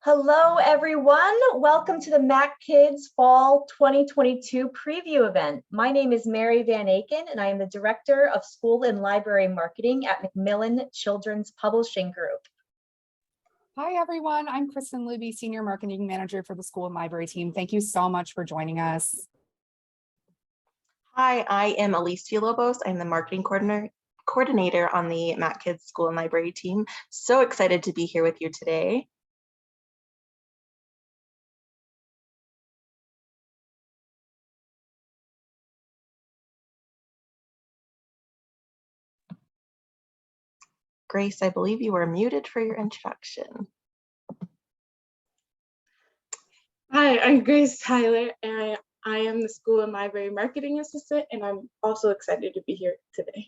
Hello, everyone. Welcome to the MacKids Fall 2022 preview event. My name is Mary Van Aken, and I am the Director of School and Library Marketing at Macmillan Children's Publishing Group. Hi, everyone. I'm Kristen Luby, Senior Marketing Manager for the School and Library team. Thank you so much for joining us. Hi, I am Elise Villalobos. I'm the Marketing Coordinator on the MacKids School and Library team. So excited to be here with you today. Grace, I believe you are muted for your introduction. Hi, I'm Grace Tyler, and I am the School and Library Marketing Assistant, and I'm also excited to be here today.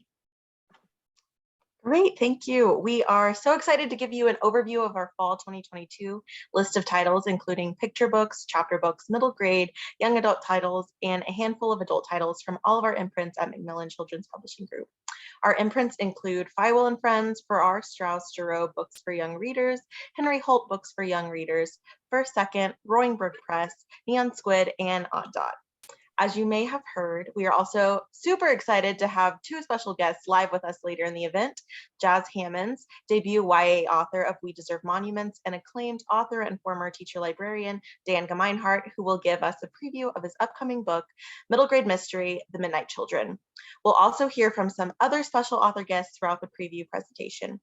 Great, thank you. We are so excited to give you an overview of our Fall 2022 list of titles, including picture books, chapter books, middle grade, young adult titles, and a handful of adult titles from all of our imprints at Macmillan Children's Publishing Group. Our imprints include Feiwel and Friends, Farrar, Straus, Giroux Books for Young Readers, Henry Holt Books for Young Readers, First Second, Roaring Brook Press, Neon Squid, and Odd Dot. As you may have heard, we are also super excited to have two special guests live with us later in the event. Jazz Hammonds, debut YA author of We Deserve Monuments, and acclaimed author and former teacher librarian Dan Gemeinhart, who will give us a preview of his upcoming book, Middle Grade Mystery, The Midnight Children. We'll also hear from some other special author guests throughout the preview presentation.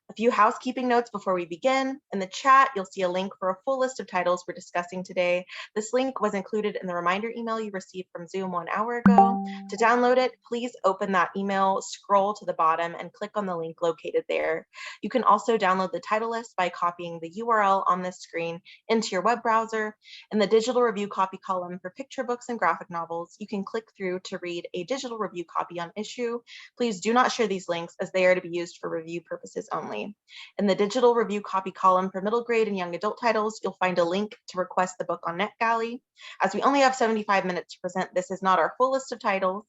A few housekeeping notes before we begin. In the chat, you'll see a link for a full list of titles we're discussing today. This link was included in the reminder email you received from Zoom 1 hour ago. To download it, please open that email, scroll to the bottom, and click on the link located there. You can also download the title list by copying the URL on this screen into your web browser. In the digital review copy column for picture books and graphic novels, you can click through to read a digital review copy on issue. Please do not share these links as they are to be used for review purposes only. In the digital review copy column for middle grade and young adult titles, you'll find a link to request the book on NetGalley. As we only have 75 minutes to present, this is not our full list of titles,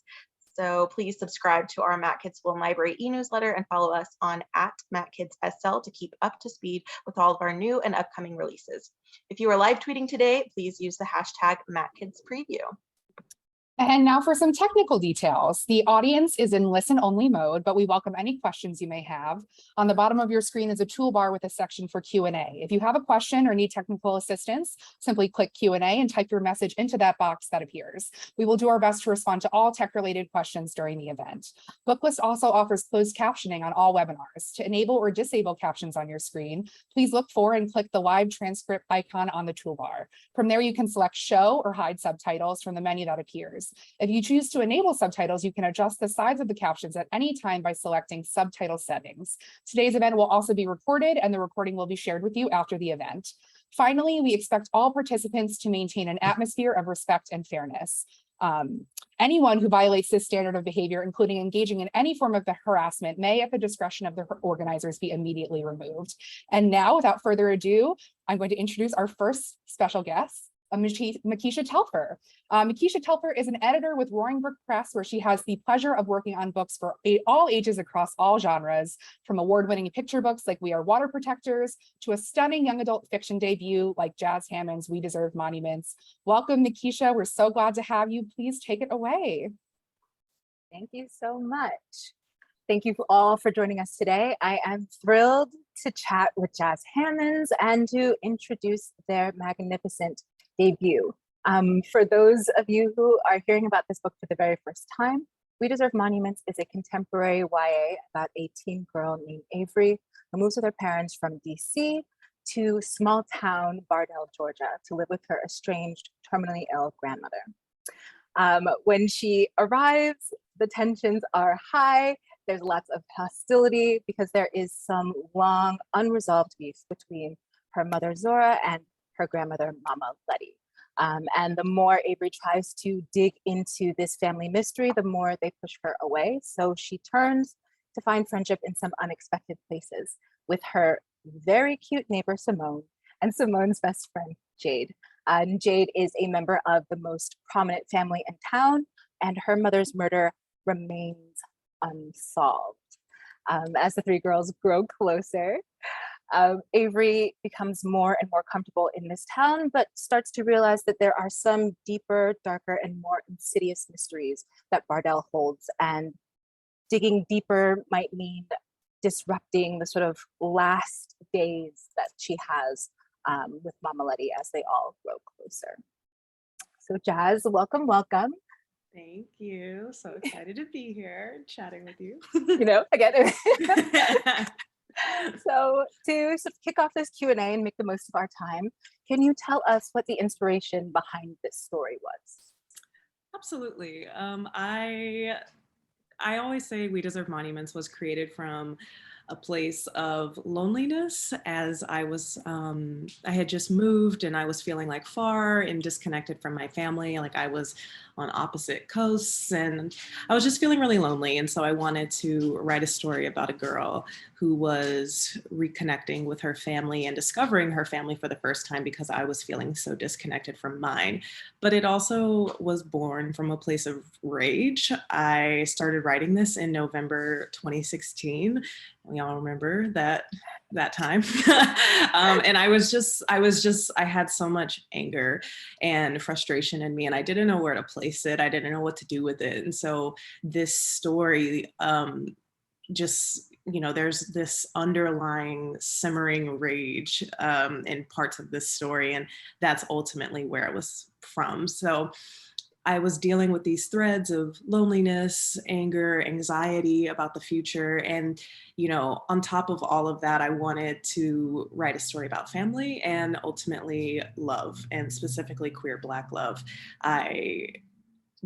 so please subscribe to our MacKids School and Library e-newsletter and follow us on @MacKidsSL to keep up to speed with all of our new and upcoming releases. If you are live tweeting today, please use the hashtag MacKidsPreview. And now for some technical details. The audience is in listen-only mode, but we welcome any questions you may have. On the bottom of your screen is a toolbar with a section for Q&A. If you have a question or need technical assistance, simply click Q&A and type your message into that box that appears. We will do our best to respond to all tech-related questions during the event. Booklist also offers closed captioning on all webinars. To enable or disable captions on your screen, please look for and click the live transcript icon on the toolbar. From there, you can select show or hide subtitles from the menu that appears. If you choose to enable subtitles, you can adjust the size of the captions at any time by selecting subtitle settings. Today's event will also be recorded, and the recording will be shared with you after the event. Finally, we expect all participants to maintain an atmosphere of respect and fairness. Anyone who violates this standard of behavior, including engaging in any form of harassment, may, at the discretion of the organizers, be immediately removed. And now, without further ado, I'm going to introduce our first special guest, MacKiesha Telfer. MacKiesha Telfer is an editor with Roaring Brook Press, where she has the pleasure of working on books for all ages across all genres, from award-winning picture books like We Are Water Protectors to a stunning young adult fiction debut like Jazz Hammond's We Deserve Monuments. Welcome, MacKiesha. We're so glad to have you. Please take it away. Thank you so much. Thank you all for joining us today. I am thrilled to chat with Jazz Hammonds and to introduce their magnificent debut. For those of you who are hearing about this book for the very first time, We Deserve Monuments is a contemporary YA about a teen girl named Avery who moves with her parents from DC to small town Bardell, Georgia, to live with her estranged, terminally ill grandmother. When she arrives, the tensions are high. There's lots of hostility because there is some long unresolved beef between her mother Zora and her grandmother Mama Letty. And the more Avery tries to dig into this family mystery, the more they push her away. So she turns to find friendship in some unexpected places with her very cute neighbor Simone and Simone's best friend Jade. Jade is a member of the most prominent family in town, and her mother's murder remains unsolved. as the three girls grow closer. Avery becomes more and more comfortable in this town, but starts to realize that there are some deeper, darker, and more insidious mysteries that Bardell holds. And digging deeper might mean disrupting the sort of last days that she has with Mama Letty as they all grow closer. So Jazz, welcome, welcome. Thank you. So excited to be here chatting with you. You know, again. So to sort of kick off this Q&A and make the most of our time, can you tell us what the inspiration behind this story was? Absolutely. I always say We Deserve Monuments was created from a place of loneliness as I had just moved and I was feeling like far and disconnected from my family. Like I was on opposite coasts and I was just feeling really lonely. And so I wanted to write a story about a girl who was reconnecting with her family and discovering her family for the first time because I was feeling so disconnected from mine. But it also was born from a place of rage. I started writing this in November 2016. We all remember that time. And I had so much anger and frustration in me and I didn't know where to place it. I didn't know what to do with it. And so this story, there's this underlying simmering rage in parts of this story. And that's ultimately where it was from. So I was dealing with these threads of loneliness, anger, anxiety about the future. And, on top of all of that, I wanted to write a story about family and ultimately love, and specifically queer Black love. I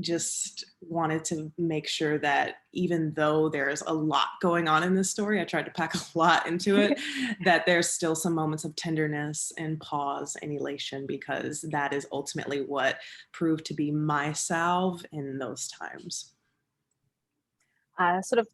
just wanted to make sure that even though there's a lot going on in this story, I tried to pack a lot into it, that there's still some moments of tenderness and pause and elation, because that is ultimately what proved to be my salve in those times. Sort of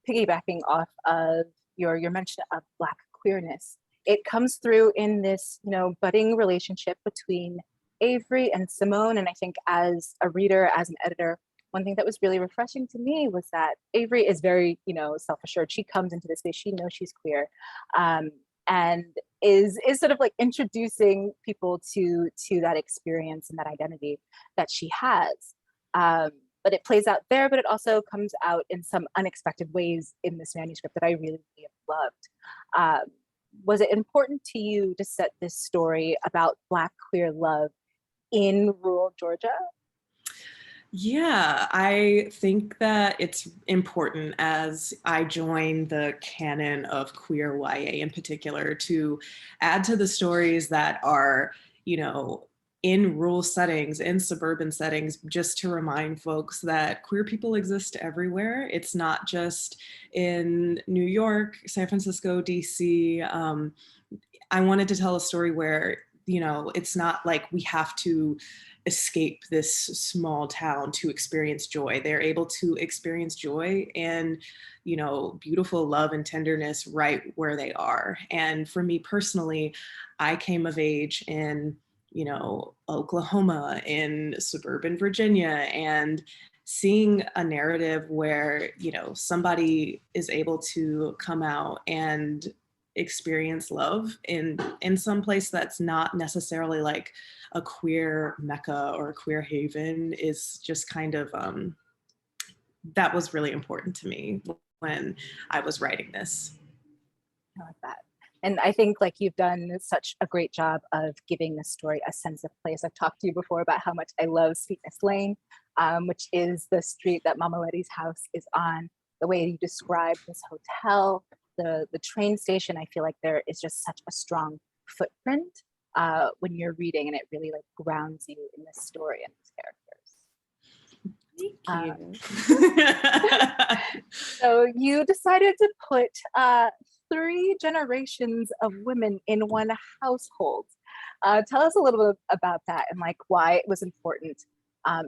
piggybacking off of your mention of Black queerness, it comes through in this, budding relationship between Avery and Simone. And I think as a reader, as an editor, one thing that was really refreshing to me was that Avery is very, self-assured. She comes into this space, she knows she's queer, and is sort of like introducing people to that experience and that identity that she has. But it plays out there, but it also comes out in some unexpected ways in this manuscript that I really, really loved. Was it important to you to set this story about Black queer love in rural Georgia? Yeah, I think that it's important as I join the canon of queer YA in particular to add to the stories that are, in rural settings, in suburban settings, just to remind folks that queer people exist everywhere. It's not just in New York, San Francisco, DC. I wanted to tell a story where it's not like we have to escape this small town to experience joy. They're able to experience joy and, beautiful love and tenderness right where they are. And for me personally, I came of age in, Oklahoma, in suburban Virginia, and seeing a narrative where, somebody is able to come out and experience love in some place that's not necessarily like a queer mecca or a queer haven is just kind of that was really important to me when I was writing this. I like that. And I think like you've done such a great job of giving this story a sense of place. I've talked to you before about how much I love Sweetness Lane, which is the street that Mama Letty's house is on. The way you describe this hotel, the train station, I feel like there is just such a strong footprint when you're reading, and it really like grounds you in this story and these characters. Thank you. So you decided to put 3 generations of women in one household. Tell us a little bit about that and like why it was important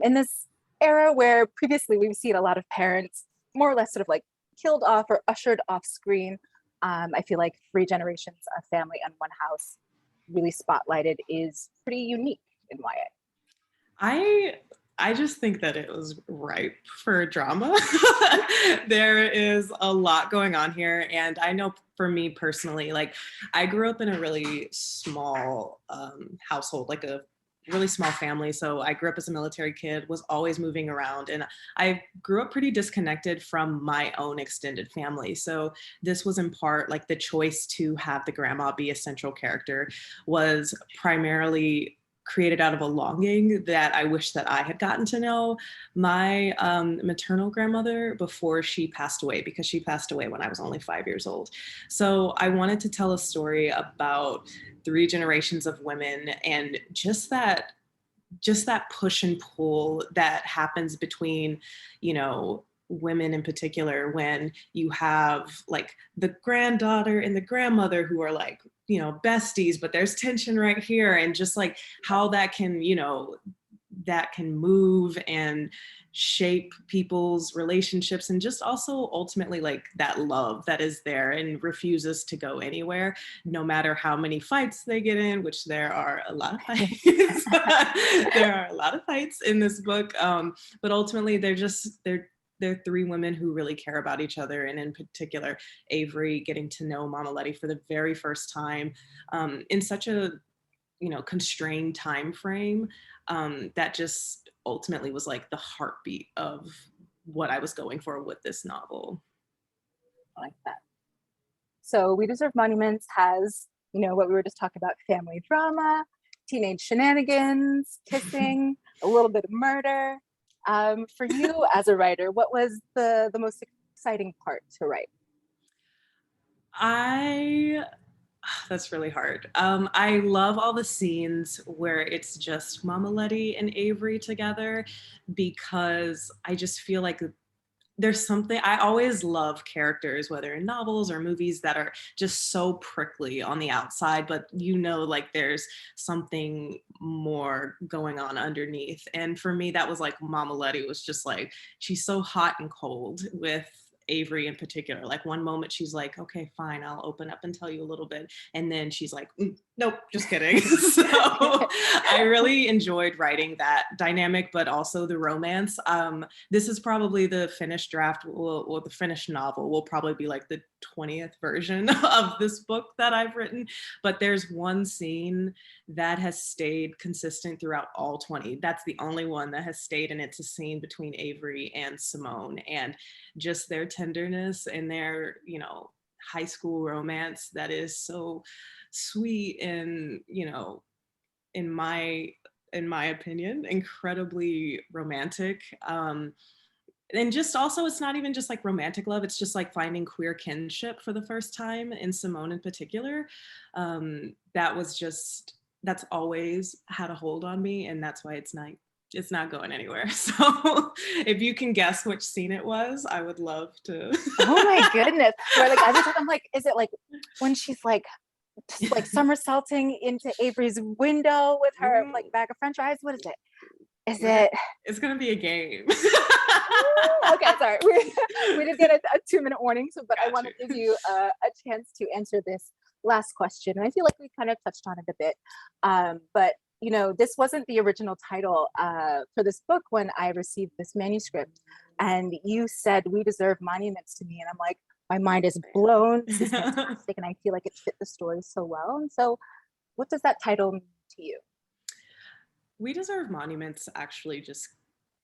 in this era where previously we've seen a lot of parents more or less sort of like killed off or ushered off screen. I feel like 3 generations of family in one house really spotlighted is pretty unique in YA. I just think that it was ripe for drama. There is a lot going on here. And I know for me personally, like I grew up in a really small household, like a really small family. So I grew up as a military kid, was always moving around, and I grew up pretty disconnected from my own extended family. So this was in part like the choice to have the grandma be a central character was primarily created out of a longing that I wish that I had gotten to know my maternal grandmother before she passed away, because she passed away when I was only 5 years old. So I wanted to tell a story about 3 generations of women and just that push and pull that happens between, you know, women in particular, when you have like the granddaughter and the grandmother who are like, you know, besties, but there's tension right here, and just like how that can, you know, that can move and shape people's relationships, and just also ultimately like that love that is there and refuses to go anywhere, no matter how many fights they get in, which there are a lot of fights. There are a lot of fights in this book, but ultimately they're 3 women who really care about each other, and in particular, Avery getting to know Mama Letty for the very first time in such a, you know, constrained time frame, that just ultimately was like the heartbeat of what I was going for with this novel. I like that. So We Deserve Monuments has, you know, what we were just talking about, family drama, teenage shenanigans, kissing, a little bit of murder. For you as a writer, what was the most exciting part to write? That's really hard. I love all the scenes where it's just Mama Letty and Avery together, because I just feel like there's something, I always love characters, whether in novels or movies, that are just so prickly on the outside, but you know, like there's something more going on underneath. And for me, that was like Mama Letty was just like, she's so hot and cold with Avery in particular. Like one moment she's like, okay, fine, I'll open up and tell you a little bit. And then she's like, nope, just kidding. So I really enjoyed writing that dynamic, but also the romance. This is probably the finished draft, or the finished novel will probably be like the 20th version of this book that I've written. But there's one scene that has stayed consistent throughout all 20. That's the only one that has stayed, and it's a scene between Avery and Simone, and just their tenderness and their, you know, high school romance that is so sweet and, you know, in my opinion, incredibly romantic. And just also, it's not even just like romantic love, it's just like finding queer kinship for the first time in Simone in particular. That's always had a hold on me, and that's why it's not going anywhere. So if you can guess which scene it was, I would love to. Oh my goodness. Where like every time I'm like, is it like when she's like just like somersaulting into Avery's window with her like bag of French fries? What is it? Is it? It's gonna be a game. Okay, sorry. We did get a 2-minute warning, so but I want to Gotcha. give you a chance to answer this last question. And I feel like we kind of touched on it a bit. But you know, this wasn't the original title for this book when I received this manuscript. And you said "We Deserve Monuments" to me, and I'm like, my mind is blown. This is fantastic, and I feel like it fit the story so well. And so, what does that title mean to you? We Deserve Monuments actually just,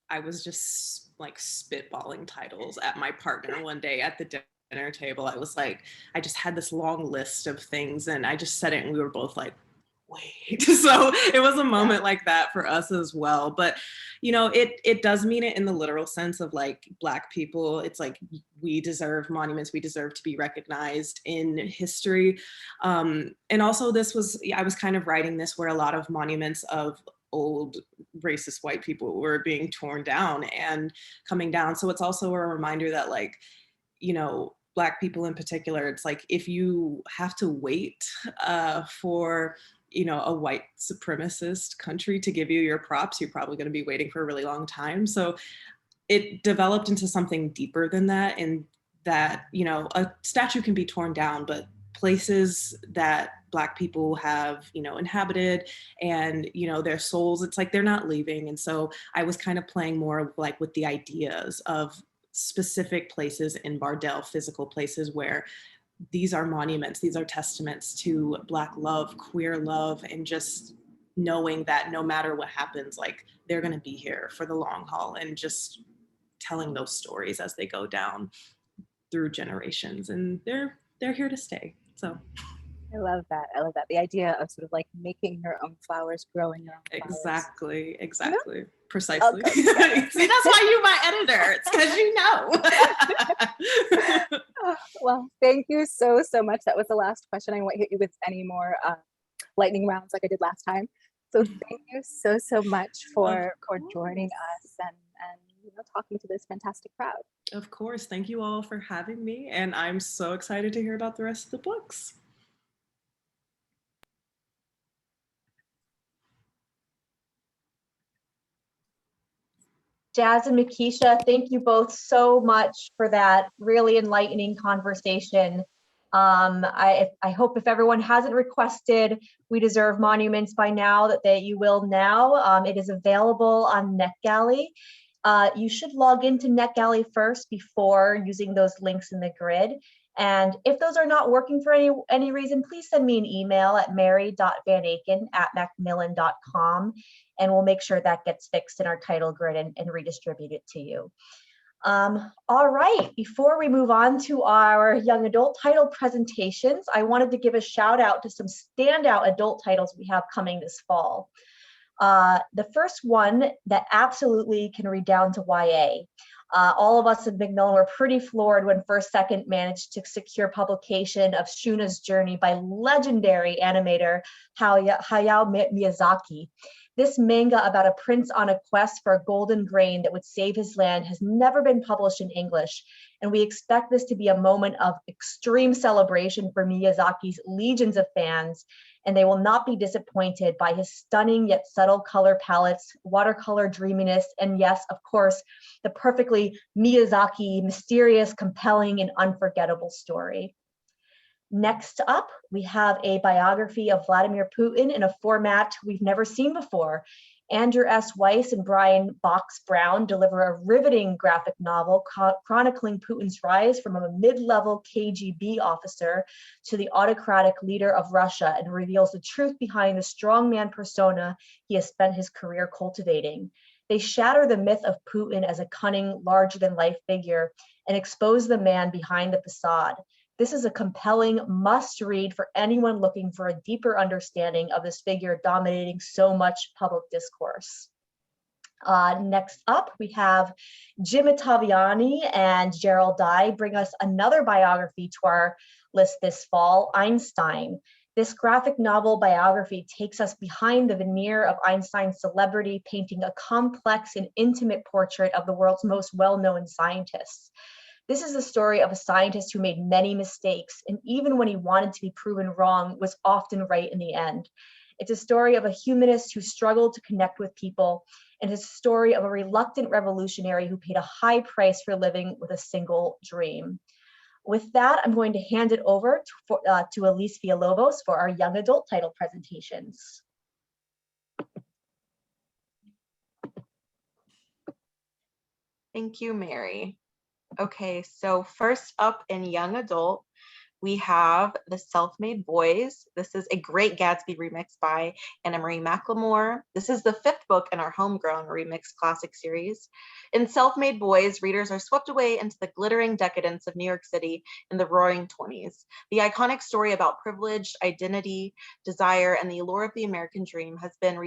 I was just like spitballing titles at my partner one day at the dinner table. I was like, I just had this long list of things and I just said it and we were both like, wait. So it was a moment like that for us as well. But, you know, it does mean it in the literal sense of like Black people. It's like, we deserve monuments. We deserve to be recognized in history. And also I was kind of writing this where a lot of monuments of old racist white people were being torn down and coming down. So it's also a reminder that like, you know, Black people in particular, it's like, if you have to wait for, you know, a white supremacist country to give you your props, you're probably going to be waiting for a really long time. So it developed into something deeper than that, and that, you know, a statue can be torn down, but places that Black people have, inhabited, and, their souls, it's like they're not leaving. And so I was kind of playing more like with the ideas of specific places in Bardell, physical places where these are monuments, these are testaments to Black love, queer love, and just knowing that no matter what happens, like they're going to be here for the long haul, and just telling those stories as they go down through generations, and they're here to stay. So I love that. I love that. The idea of sort of like making your own flowers, growing your own flowers. Exactly. Precisely. See, that's why you're my editor. It's because Well, thank you so much. That was the last question. I won't hit you with any more lightning rounds like I did last time. So thank you so much for joining us and talking to this fantastic crowd. Of course. Thank you all for having me. And I'm so excited to hear about the rest of the books. Jazz and Makisha, thank you both so much for that really enlightening conversation. I hope if everyone hasn't requested We Deserve Monuments by now, that you will now. It is available on NetGalley. You should log into NetGalley first before using those links in the grid. And if those are not working for any reason, please send me an email at mary.vanaken@macmillan.com, and we'll make sure that gets fixed in our title grid and redistribute it to you. All right, before we move on to our young adult title presentations, I wanted to give a shout out to some standout adult titles we have coming this fall. The first one that absolutely can read down to YA. All of us at Macmillan were pretty floored when First Second managed to secure publication of Shuna's Journey by legendary animator Hayao Miyazaki. This manga about a prince on a quest for a golden grain that would save his land has never been published in English, and we expect this to be a moment of extreme celebration for Miyazaki's legions of fans, and they will not be disappointed by his stunning yet subtle color palettes, watercolor dreaminess, and yes, of course, the perfectly Miyazaki, mysterious, compelling, and unforgettable story. Next up, we have a biography of Vladimir Putin in a format we've never seen before. Andrew S. Weiss and Brian Box Brown deliver a riveting graphic novel chronicling Putin's rise from a mid-level KGB officer to the autocratic leader of Russia, and reveals the truth behind the strongman persona he has spent his career cultivating. They shatter the myth of Putin as a cunning, larger-than-life figure and expose the man behind the facade. This is a compelling must-read for anyone looking for a deeper understanding of this figure dominating so much public discourse. Next up, we have Jim Ottaviani and Gerald Dye bring us another biography to our list this fall, Einstein. This graphic novel biography takes us behind the veneer of Einstein's celebrity, painting a complex and intimate portrait of the world's most well-known scientists. This is the story of a scientist who made many mistakes, and even when he wanted to be proven wrong, was often right in the end. It's a story of a humanist who struggled to connect with people, and it's a story of a reluctant revolutionary who paid a high price for living with a single dream. With that, I'm going to hand it over to Elise Villalobos for our young adult title presentations. Thank you, Mary. Okay, so first up in young adult, we have The Self-Made Boys. This is a Great Gatsby remix by Anna Marie McLemore. This is the 5th book in our Homegrown Remix Classic series. In Self-Made Boys, readers are swept away into the glittering decadence of New York City in the roaring 20s. The iconic story about privilege, identity, desire, and the allure of the American dream has been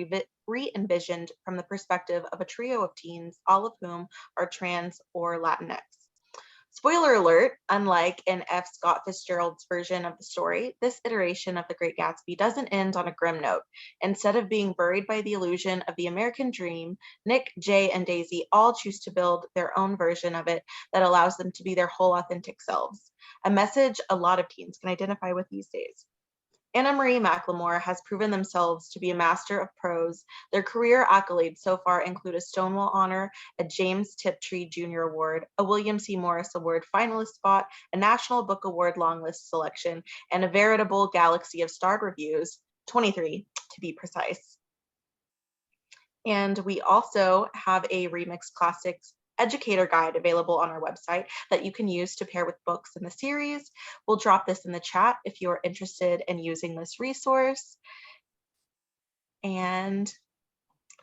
re-envisioned from the perspective of a trio of teens, all of whom are trans or Latinx. Spoiler alert, unlike in F. Scott Fitzgerald's version of the story, this iteration of The Great Gatsby doesn't end on a grim note. Instead of being buried by the illusion of the American dream, Nick, Jay, and Daisy all choose to build their own version of it that allows them to be their whole authentic selves. A message a lot of teens can identify with these days. Anna Marie McLemore has proven themselves to be a master of prose. Their career accolades so far include a Stonewall Honor, a James Tiptree Jr. Award, a William C. Morris Award finalist spot, a National Book Award longlist selection, and a veritable galaxy of starred reviews, 23 to be precise. And we also have a Remix Classics educator guide available on our website that you can use to pair with books in the series. We'll drop this in the chat if you're interested in using this resource. And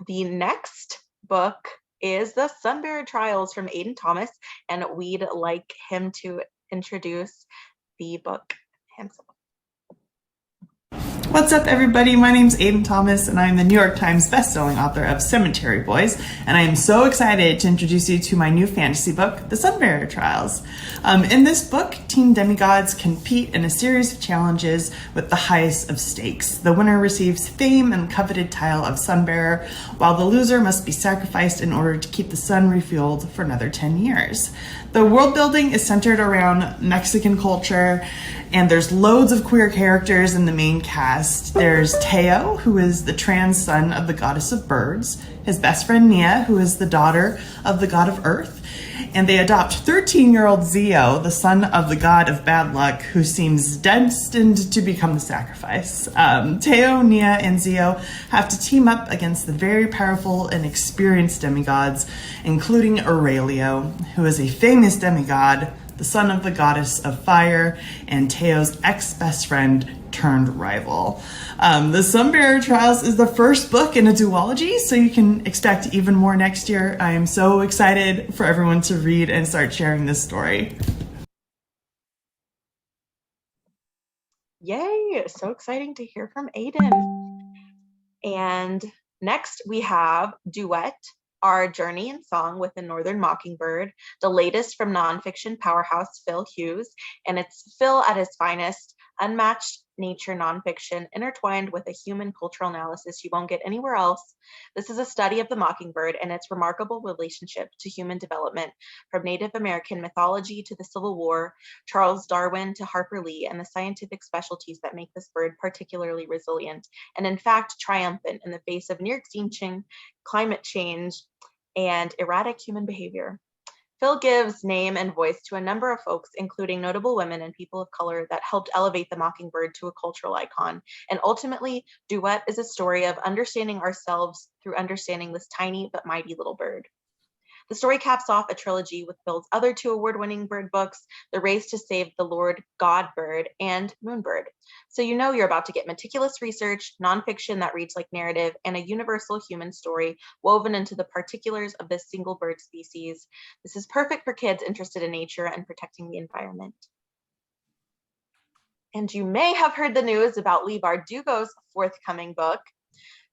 the next book is the SUNBEARER Trials from Aiden Thomas, and we'd like him to introduce the book himself. What's up, everybody? My name's Aiden Thomas, and I'm the New York Times bestselling author of Cemetery Boys, and I am so excited to introduce you to my new fantasy book, The SUNBEARER Trials. In this book, teen demigods compete in a series of challenges with the highest of stakes. The winner receives fame and coveted title of Sunbearer, while the loser must be sacrificed in order to keep the sun refueled for another 10 years. The world building is centered around Mexican culture, and there's loads of queer characters in the main cast. There's Teo, who is the trans son of the goddess of birds, his best friend Nia, who is the daughter of the god of earth, and they adopt 13-year-old Zio, the son of the god of bad luck, who seems destined to become the sacrifice. Teo, Nia, and Zio have to team up against the very powerful and experienced demigods, including Aurelio, who is a famous demigod, the son of the goddess of fire, and Teo's ex-best friend turned rival. The SUNBEARER Trials is the first book in a duology, so you can expect even more next year. I am so excited for everyone to read and start sharing this story. Yay, so exciting to hear from Aiden. And next we have Duet, Our Journey in Song with the Northern Mockingbird, the latest from nonfiction powerhouse Phil Hughes, and it's Phil at his finest, unmatched nature nonfiction intertwined with a human cultural analysis you won't get anywhere else. This is a study of the mockingbird and its remarkable relationship to human development, from Native American mythology to the Civil War, Charles Darwin to Harper Lee, and the scientific specialties that make this bird particularly resilient, and in fact triumphant in the face of near-extinction, climate change, and erratic human behavior. Phil gives name and voice to a number of folks, including notable women and people of color, that helped elevate the mockingbird to a cultural icon. And ultimately, Duet is a story of understanding ourselves through understanding this tiny but mighty little bird. The story caps off a trilogy with Phil's other two award-winning bird books, The Race to Save the Lord God Bird and Moonbird. So you know you're about to get meticulous research, nonfiction that reads like narrative, and a universal human story woven into the particulars of this single bird species. This is perfect for kids interested in nature and protecting the environment. And you may have heard the news about Leigh Bardugo's forthcoming book.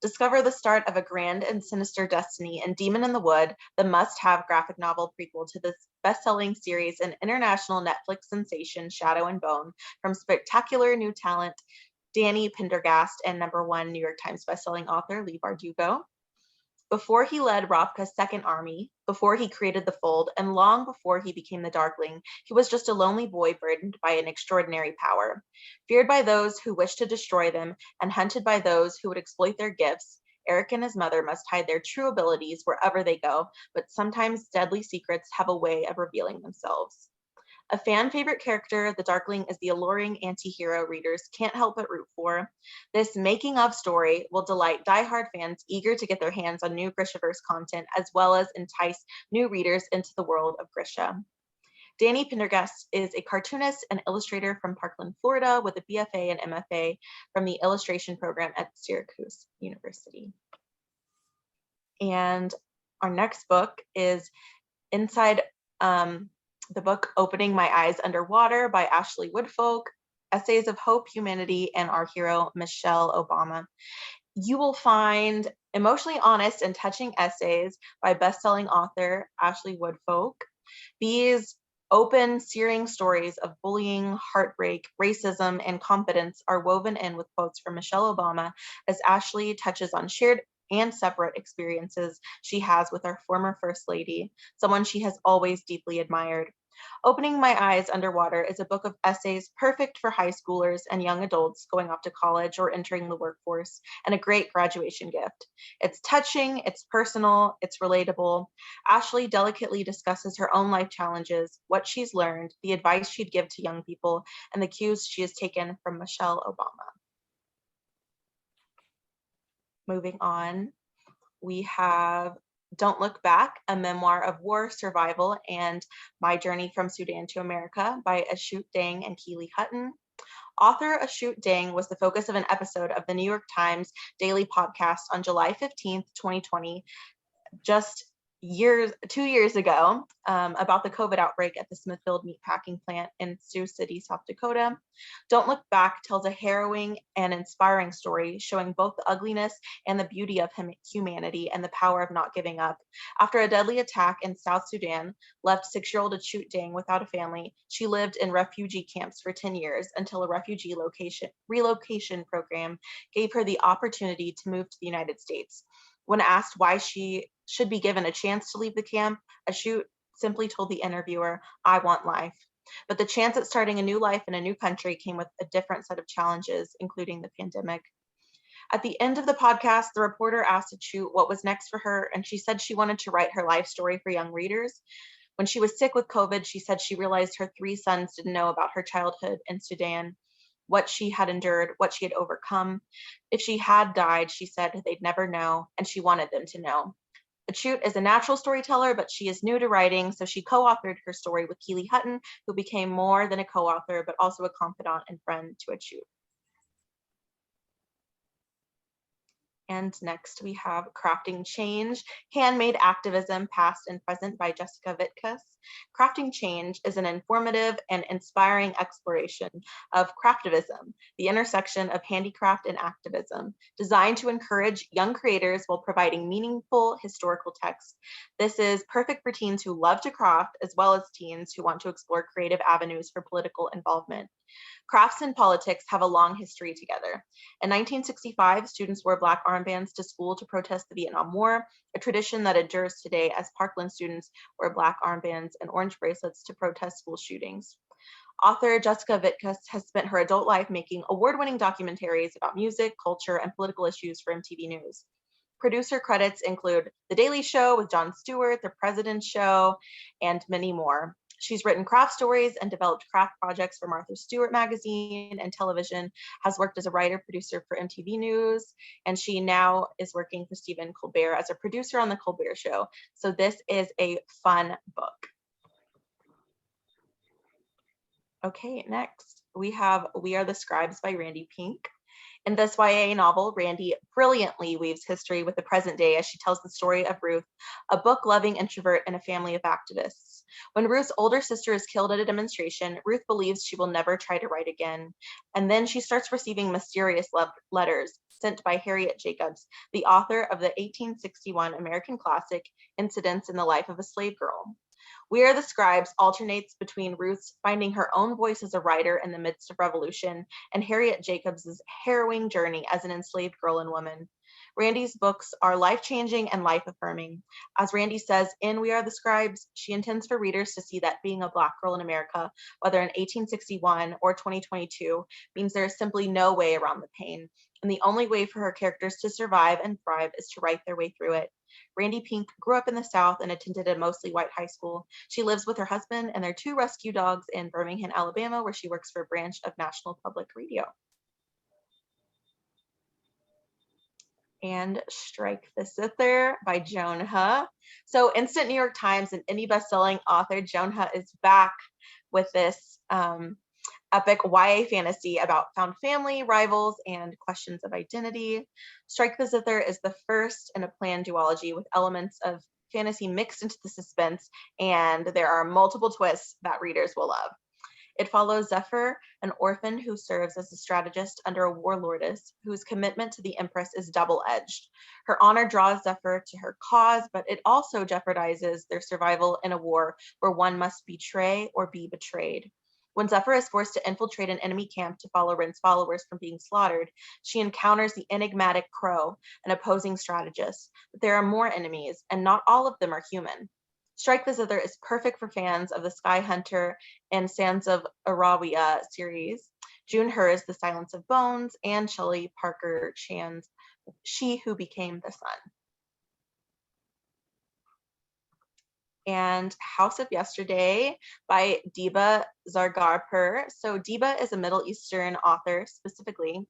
Discover the start of a grand and sinister destiny in Demon in the Wood, the must-have graphic novel prequel to this best-selling series and international Netflix sensation Shadow and Bone, from spectacular new talent Danny Pendergast and #1 New York Times bestselling author Leigh Bardugo. Before he led Ravka's Second Army, before he created the Fold, and long before he became the Darkling, he was just a lonely boy burdened by an extraordinary power. Feared by those who wished to destroy them and hunted by those who would exploit their gifts, Eric and his mother must hide their true abilities wherever they go, but sometimes deadly secrets have a way of revealing themselves. A fan favorite character, the Darkling is the alluring anti-hero readers can't help but root for. This making of story will delight diehard fans eager to get their hands on new Grishaverse content, as well as entice new readers into the world of Grisha. Danny Pendergast is a cartoonist and illustrator from Parkland, Florida, with a BFA and MFA from the illustration program at Syracuse University. And our next book is Inside the book Opening My Eyes Underwater by Ashley Woodfolk, Essays of Hope, Humanity, and Our Hero, Michelle Obama. You will find emotionally honest and touching essays by best-selling author Ashley Woodfolk. These open, searing stories of bullying, heartbreak, racism, and confidence are woven in with quotes from Michelle Obama as Ashley touches on shared and separate experiences she has with our former First Lady, someone she has always deeply admired. Opening My Eyes Underwater is a book of essays perfect for high schoolers and young adults going off to college or entering the workforce, and a great graduation gift. It's touching, it's personal, it's relatable. Ashley delicately discusses her own life challenges, what she's learned, the advice she'd give to young people, and the cues she has taken from Michelle Obama. Moving on, we have Don't Look Back, a memoir of war, survival, and my journey from Sudan to America by Ashut Dang and Keely Hutton. Author Ashut Dang was the focus of an episode of the New York Times Daily Podcast on July 15th, 2020, just 2 years ago, about the COVID outbreak at the Smithfield meatpacking plant in Sioux City, South Dakota. Don't Look Back tells a harrowing and inspiring story showing both the ugliness and the beauty of humanity and the power of not giving up. After a deadly attack in South Sudan left 6-year-old Ashut Dang without a family, she lived in refugee camps for 10 years until a refugee relocation program gave her the opportunity to move to the United States. When asked why she should be given a chance to leave the camp, Ashut simply told the interviewer, "I want life." But the chance at starting a new life in a new country came with a different set of challenges, including the pandemic. At the end of the podcast, the reporter asked Ashut what was next for her, and she said she wanted to write her life story for young readers. When she was sick with COVID, she said she realized her 3 sons didn't know about her childhood in Sudan, what she had endured, what she had overcome. If she had died, she said they'd never know, and she wanted them to know. Ashut is a natural storyteller, but she is new to writing, so she co-authored her story with Keely Hutton, who became more than a co-author, but also a confidant and friend to Ashut. And next we have Crafting Change, Handmade Activism, Past and Present by Jessica Vitkus. Crafting Change is an informative and inspiring exploration of craftivism, the intersection of handicraft and activism, designed to encourage young creators while providing meaningful historical text. This is perfect for teens who love to craft, as well as teens who want to explore creative avenues for political involvement. Crafts and politics have a long history together. In 1965, students wore black armbands to school to protest the Vietnam War, a tradition that endures today as Parkland students wear black armbands and orange bracelets to protest school shootings. Author Jessica Vitkus has spent her adult life making award-winning documentaries about music, culture, and political issues for MTV News. Producer credits include The Daily Show with Jon Stewart, The President's Show, and many more. She's written craft stories and developed craft projects for Martha Stewart magazine and television, has worked as a writer-producer for MTV News, and she now is working for Stephen Colbert as a producer on The Colbert Show. So this is a fun book. Okay, next we have We Are the Scribes by Randy Pink. In this YA novel, Randy brilliantly weaves history with the present day as she tells the story of Ruth, a book-loving introvert in a family of activists. When Ruth's older sister is killed at a demonstration, Ruth believes she will never try to write again. And then she starts receiving mysterious letters sent by Harriet Jacobs, the author of the 1861 American classic, Incidents in the Life of a Slave Girl. We Are the Scribes alternates between Ruth's finding her own voice as a writer in the midst of revolution and Harriet Jacobs' harrowing journey as an enslaved girl and woman. Randy's books are life-changing and life-affirming. As Randy says in We Are the Scribes, she intends for readers to see that being a Black girl in America, whether in 1861 or 2022, means there is simply no way around the pain, and the only way for her characters to survive and thrive is to write their way through it. Randy Pink grew up in the South and attended a mostly white high school. She lives with her husband and their 2 rescue dogs in Birmingham, Alabama, where she works for a branch of National Public Radio. And Strike the Zither by Joan He. So instant New York Times and indie bestselling author Joan He is back with this epic YA fantasy about found family, rivals, and questions of identity. Strike the Zither is the first in a planned duology with elements of fantasy mixed into the suspense, and there are multiple twists that readers will love. It follows Zephyr, an orphan who serves as a strategist under a warlordess whose commitment to the Empress is double-edged. Her honor draws Zephyr to her cause, but it also jeopardizes their survival in a war where one must betray or be betrayed. When Zephyr is forced to infiltrate an enemy camp to follow Rin's followers from being slaughtered, she encounters the enigmatic Crow, an opposing strategist. But there are more enemies, and not all of them are human. Strike Visitor is perfect for fans of the Sky Hunter and Sands of Araria series, June Hur's The Silence of Bones, and Shelley Parker Chan's She Who Became the Sun. And House of Yesterday by Diba Zargarpur. So Diba is a Middle Eastern author, specifically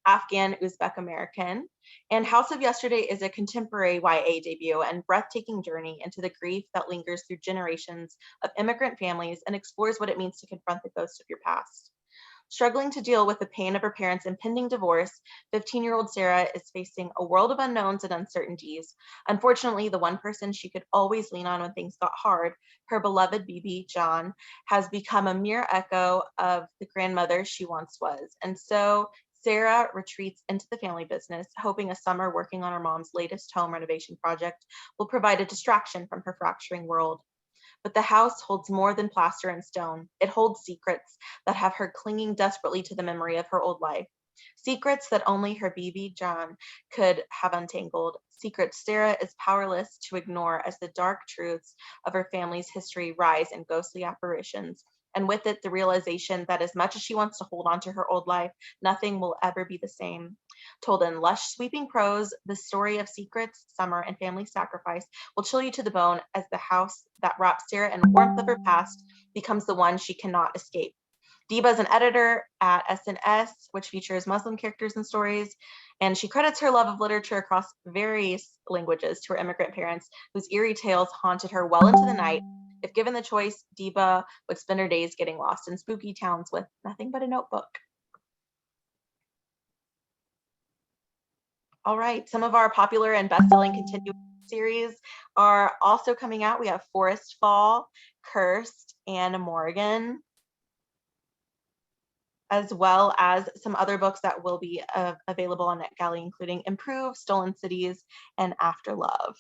Afghan Uzbek American. And House of Yesterday is a contemporary YA debut and breathtaking journey into the grief that lingers through generations of immigrant families and explores what it means to confront the ghosts of your past. Struggling to deal with the pain of her parents' impending divorce, 15-year-old Sarah is facing a world of unknowns and uncertainties. Unfortunately, the one person she could always lean on when things got hard, her beloved BB John, has become a mere echo of the grandmother she once was. And so Sarah retreats into the family business, hoping a summer working on her mom's latest home renovation project will provide a distraction from her fracturing world. But the house holds more than plaster and stone. It holds secrets that have her clinging desperately to the memory of her old life. Secrets that only her BB John could have untangled. Secrets Sarah is powerless to ignore as the dark truths of her family's history rise in ghostly apparitions. And with it, the realization that as much as she wants to hold on to her old life, nothing will ever be the same. Told in lush, sweeping prose, the story of secrets, summer, and family sacrifice will chill you to the bone as the house that wraps Sarah in the warmth of her past becomes the one she cannot escape. Diba is an editor at SNS, which features Muslim characters and stories, and she credits her love of literature across various languages to her immigrant parents, whose eerie tales haunted her well into the night. If given the choice, Diba would spend her days getting lost in spooky towns with nothing but a notebook. All right, some of our popular and best-selling continuing series are also coming out. We have Forest Fall, Cursed, and Morgan, as well as some other books that will be available on NetGalley, including Improve, Stolen Cities, and After Love.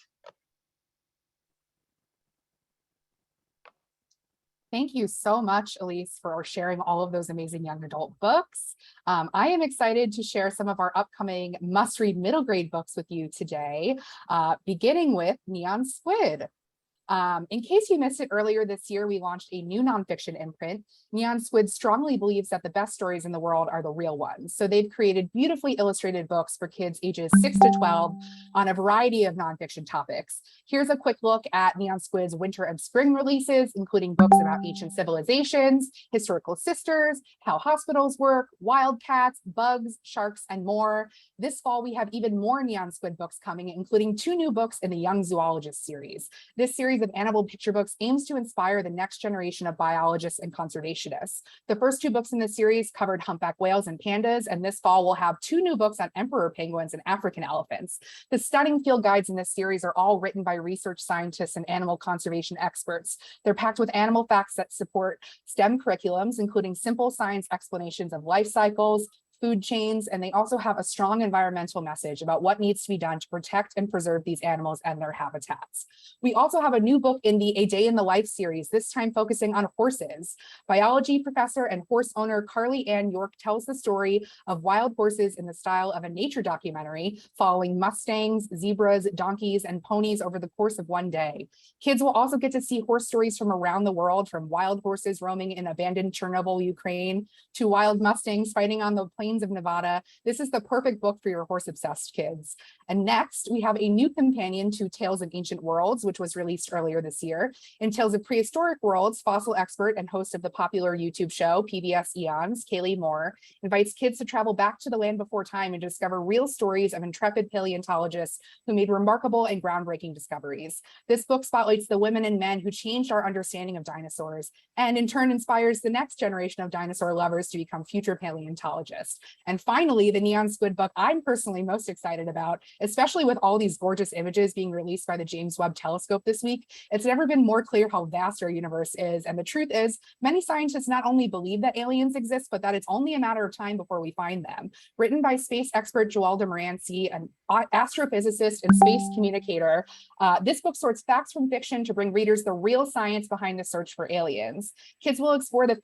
Thank you so much, Elise, for sharing all of those amazing young adult books. I am excited to share some of our upcoming must-read middle grade books with you today, beginning with Neon Squid. In case you missed it earlier this year, we launched a new nonfiction imprint. Neon Squid strongly believes that the best stories in the world are the real ones. So they've created beautifully illustrated books for kids ages 6 to 12 on a variety of nonfiction topics. Here's a quick look at Neon Squid's winter and spring releases, including books about ancient civilizations, historical sisters, how hospitals work, wildcats, bugs, sharks, and more. This fall, we have even more Neon Squid books coming, including 2 new books in the Young Zoologist series. This series of animal picture books aims to inspire the next generation of biologists and conservationists. The first 2 books in the series covered humpback whales and pandas, and this fall we'll have 2 new books on emperor penguins and African elephants. The stunning field guides in this series are all written by research scientists and animal conservation experts. They're packed with animal facts that support STEM curriculums, including simple science explanations of life cycles, food chains, and they also have a strong environmental message about what needs to be done to protect and preserve these animals and their habitats. We also have a new book in the A Day in the Life series, this time focusing on horses. Biology professor and horse owner Carly Ann York tells the story of wild horses in the style of a nature documentary, following mustangs, zebras, donkeys, and ponies over the course of one day. Kids will also get to see horse stories from around the world, from wild horses roaming in abandoned Chernobyl, Ukraine, to wild mustangs fighting on the plains of Nevada. This is the perfect book for your horse-obsessed kids. And next, we have a new companion to Tales of Ancient Worlds, which was released earlier this year. In Tales of Prehistoric Worlds, fossil expert and host of the popular YouTube show, PBS Eons, Kaylee Moore, invites kids to travel back to the land before time and discover real stories of intrepid paleontologists who made remarkable and groundbreaking discoveries. This book spotlights the women and men who changed our understanding of dinosaurs, and in turn inspires the next generation of dinosaur lovers to become future paleontologists. And finally, the Neon Squid book I'm personally most excited about, especially with all these gorgeous images being released by the James Webb Telescope this week. It's never been more clear how vast our universe is. And the truth is, many scientists not only believe that aliens exist, but that it's only a matter of time before we find them. Written by space expert Joel DeMorancy, an astrophysicist and space communicator, this book sorts facts from fiction to bring readers the real science behind the search for aliens. Kids will explore the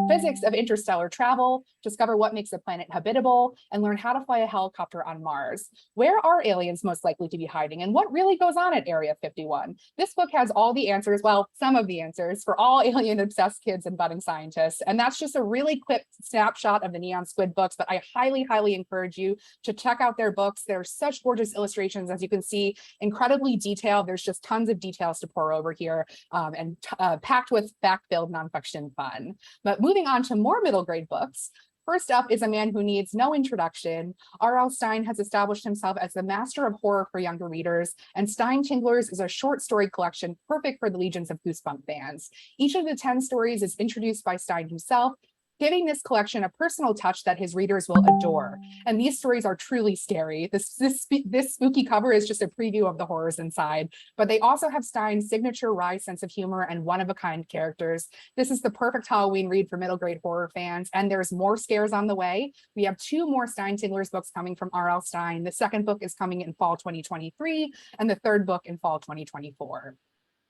physics of interstellar travel, discover what makes a planet habitable, and learn how to fly a helicopter on Mars. Where are aliens most likely to be hiding, and what really goes on at Area 51? This book has all the answers, well, some of the answers for all alien-obsessed kids and budding scientists. And that's just a really quick snapshot of the Neon Squid books, but I highly, highly encourage you to check out their books. They're such gorgeous illustrations, as you can see, incredibly detailed. There's just tons of details to pour over here, and packed with fact-filled nonfiction fun. But moving on to more middle grade books, first up is a man who needs no introduction. R.L. Stine has established himself as the master of horror for younger readers, and Stine Tinglers is a short story collection perfect for the legions of Goosebumps fans. Each of the 10 stories is introduced by Stine himself, giving this collection a personal touch that his readers will adore. And these stories are truly scary. This spooky cover is just a preview of the horrors inside, but they also have Stine's signature wry sense of humor and one-of-a-kind characters. This is the perfect Halloween read for middle grade horror fans, and there's more scares on the way. We have 2 more Stine Tinglers books coming from R.L. Stine. The second book is coming in fall 2023, and the third book in fall 2024.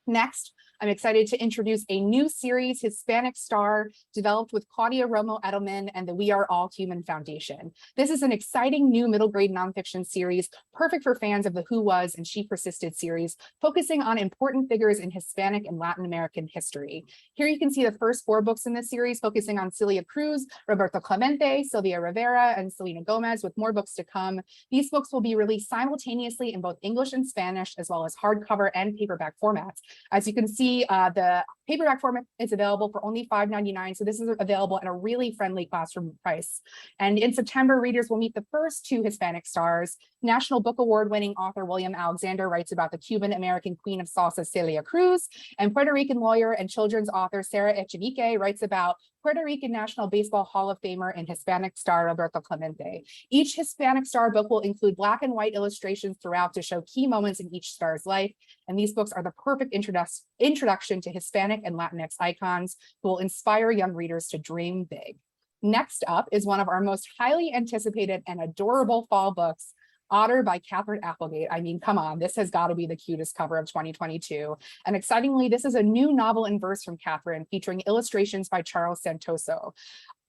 Next, I'm excited to introduce a new series, Hispanic Star, developed with Claudia Romo Edelman and the We Are All Human Foundation. This is an exciting new middle grade nonfiction series, perfect for fans of the Who Was and She Persisted series, focusing on important figures in Hispanic and Latin American history. Here you can see the first 4 books in this series, focusing on Celia Cruz, Roberto Clemente, Sylvia Rivera, and Selena Gomez, with more books to come. These books will be released simultaneously in both English and Spanish, as well as hardcover and paperback formats. As you can see, the paperback format is available for only $5.99, so this is available at a really friendly classroom price. And in September, readers will meet the first 2 Hispanic stars. National Book Award-winning author William Alexander writes about the Cuban-American queen of salsa, Celia Cruz, and Puerto Rican lawyer and children's author Sarah Echenique writes about Puerto Rican National Baseball Hall of Famer and Hispanic star Roberto Clemente. Each Hispanic star book will include black and white illustrations throughout to show key moments in each star's life, and these books are the perfect introduction to Hispanic and Latinx icons who will inspire young readers to dream big. Next up is one of our most highly anticipated and adorable fall books, Otter by Catherine Applegate. I mean, come on, this has got to be the cutest cover of 2022. And excitingly, this is a new novel in verse from Catherine, featuring illustrations by Charles Santoso.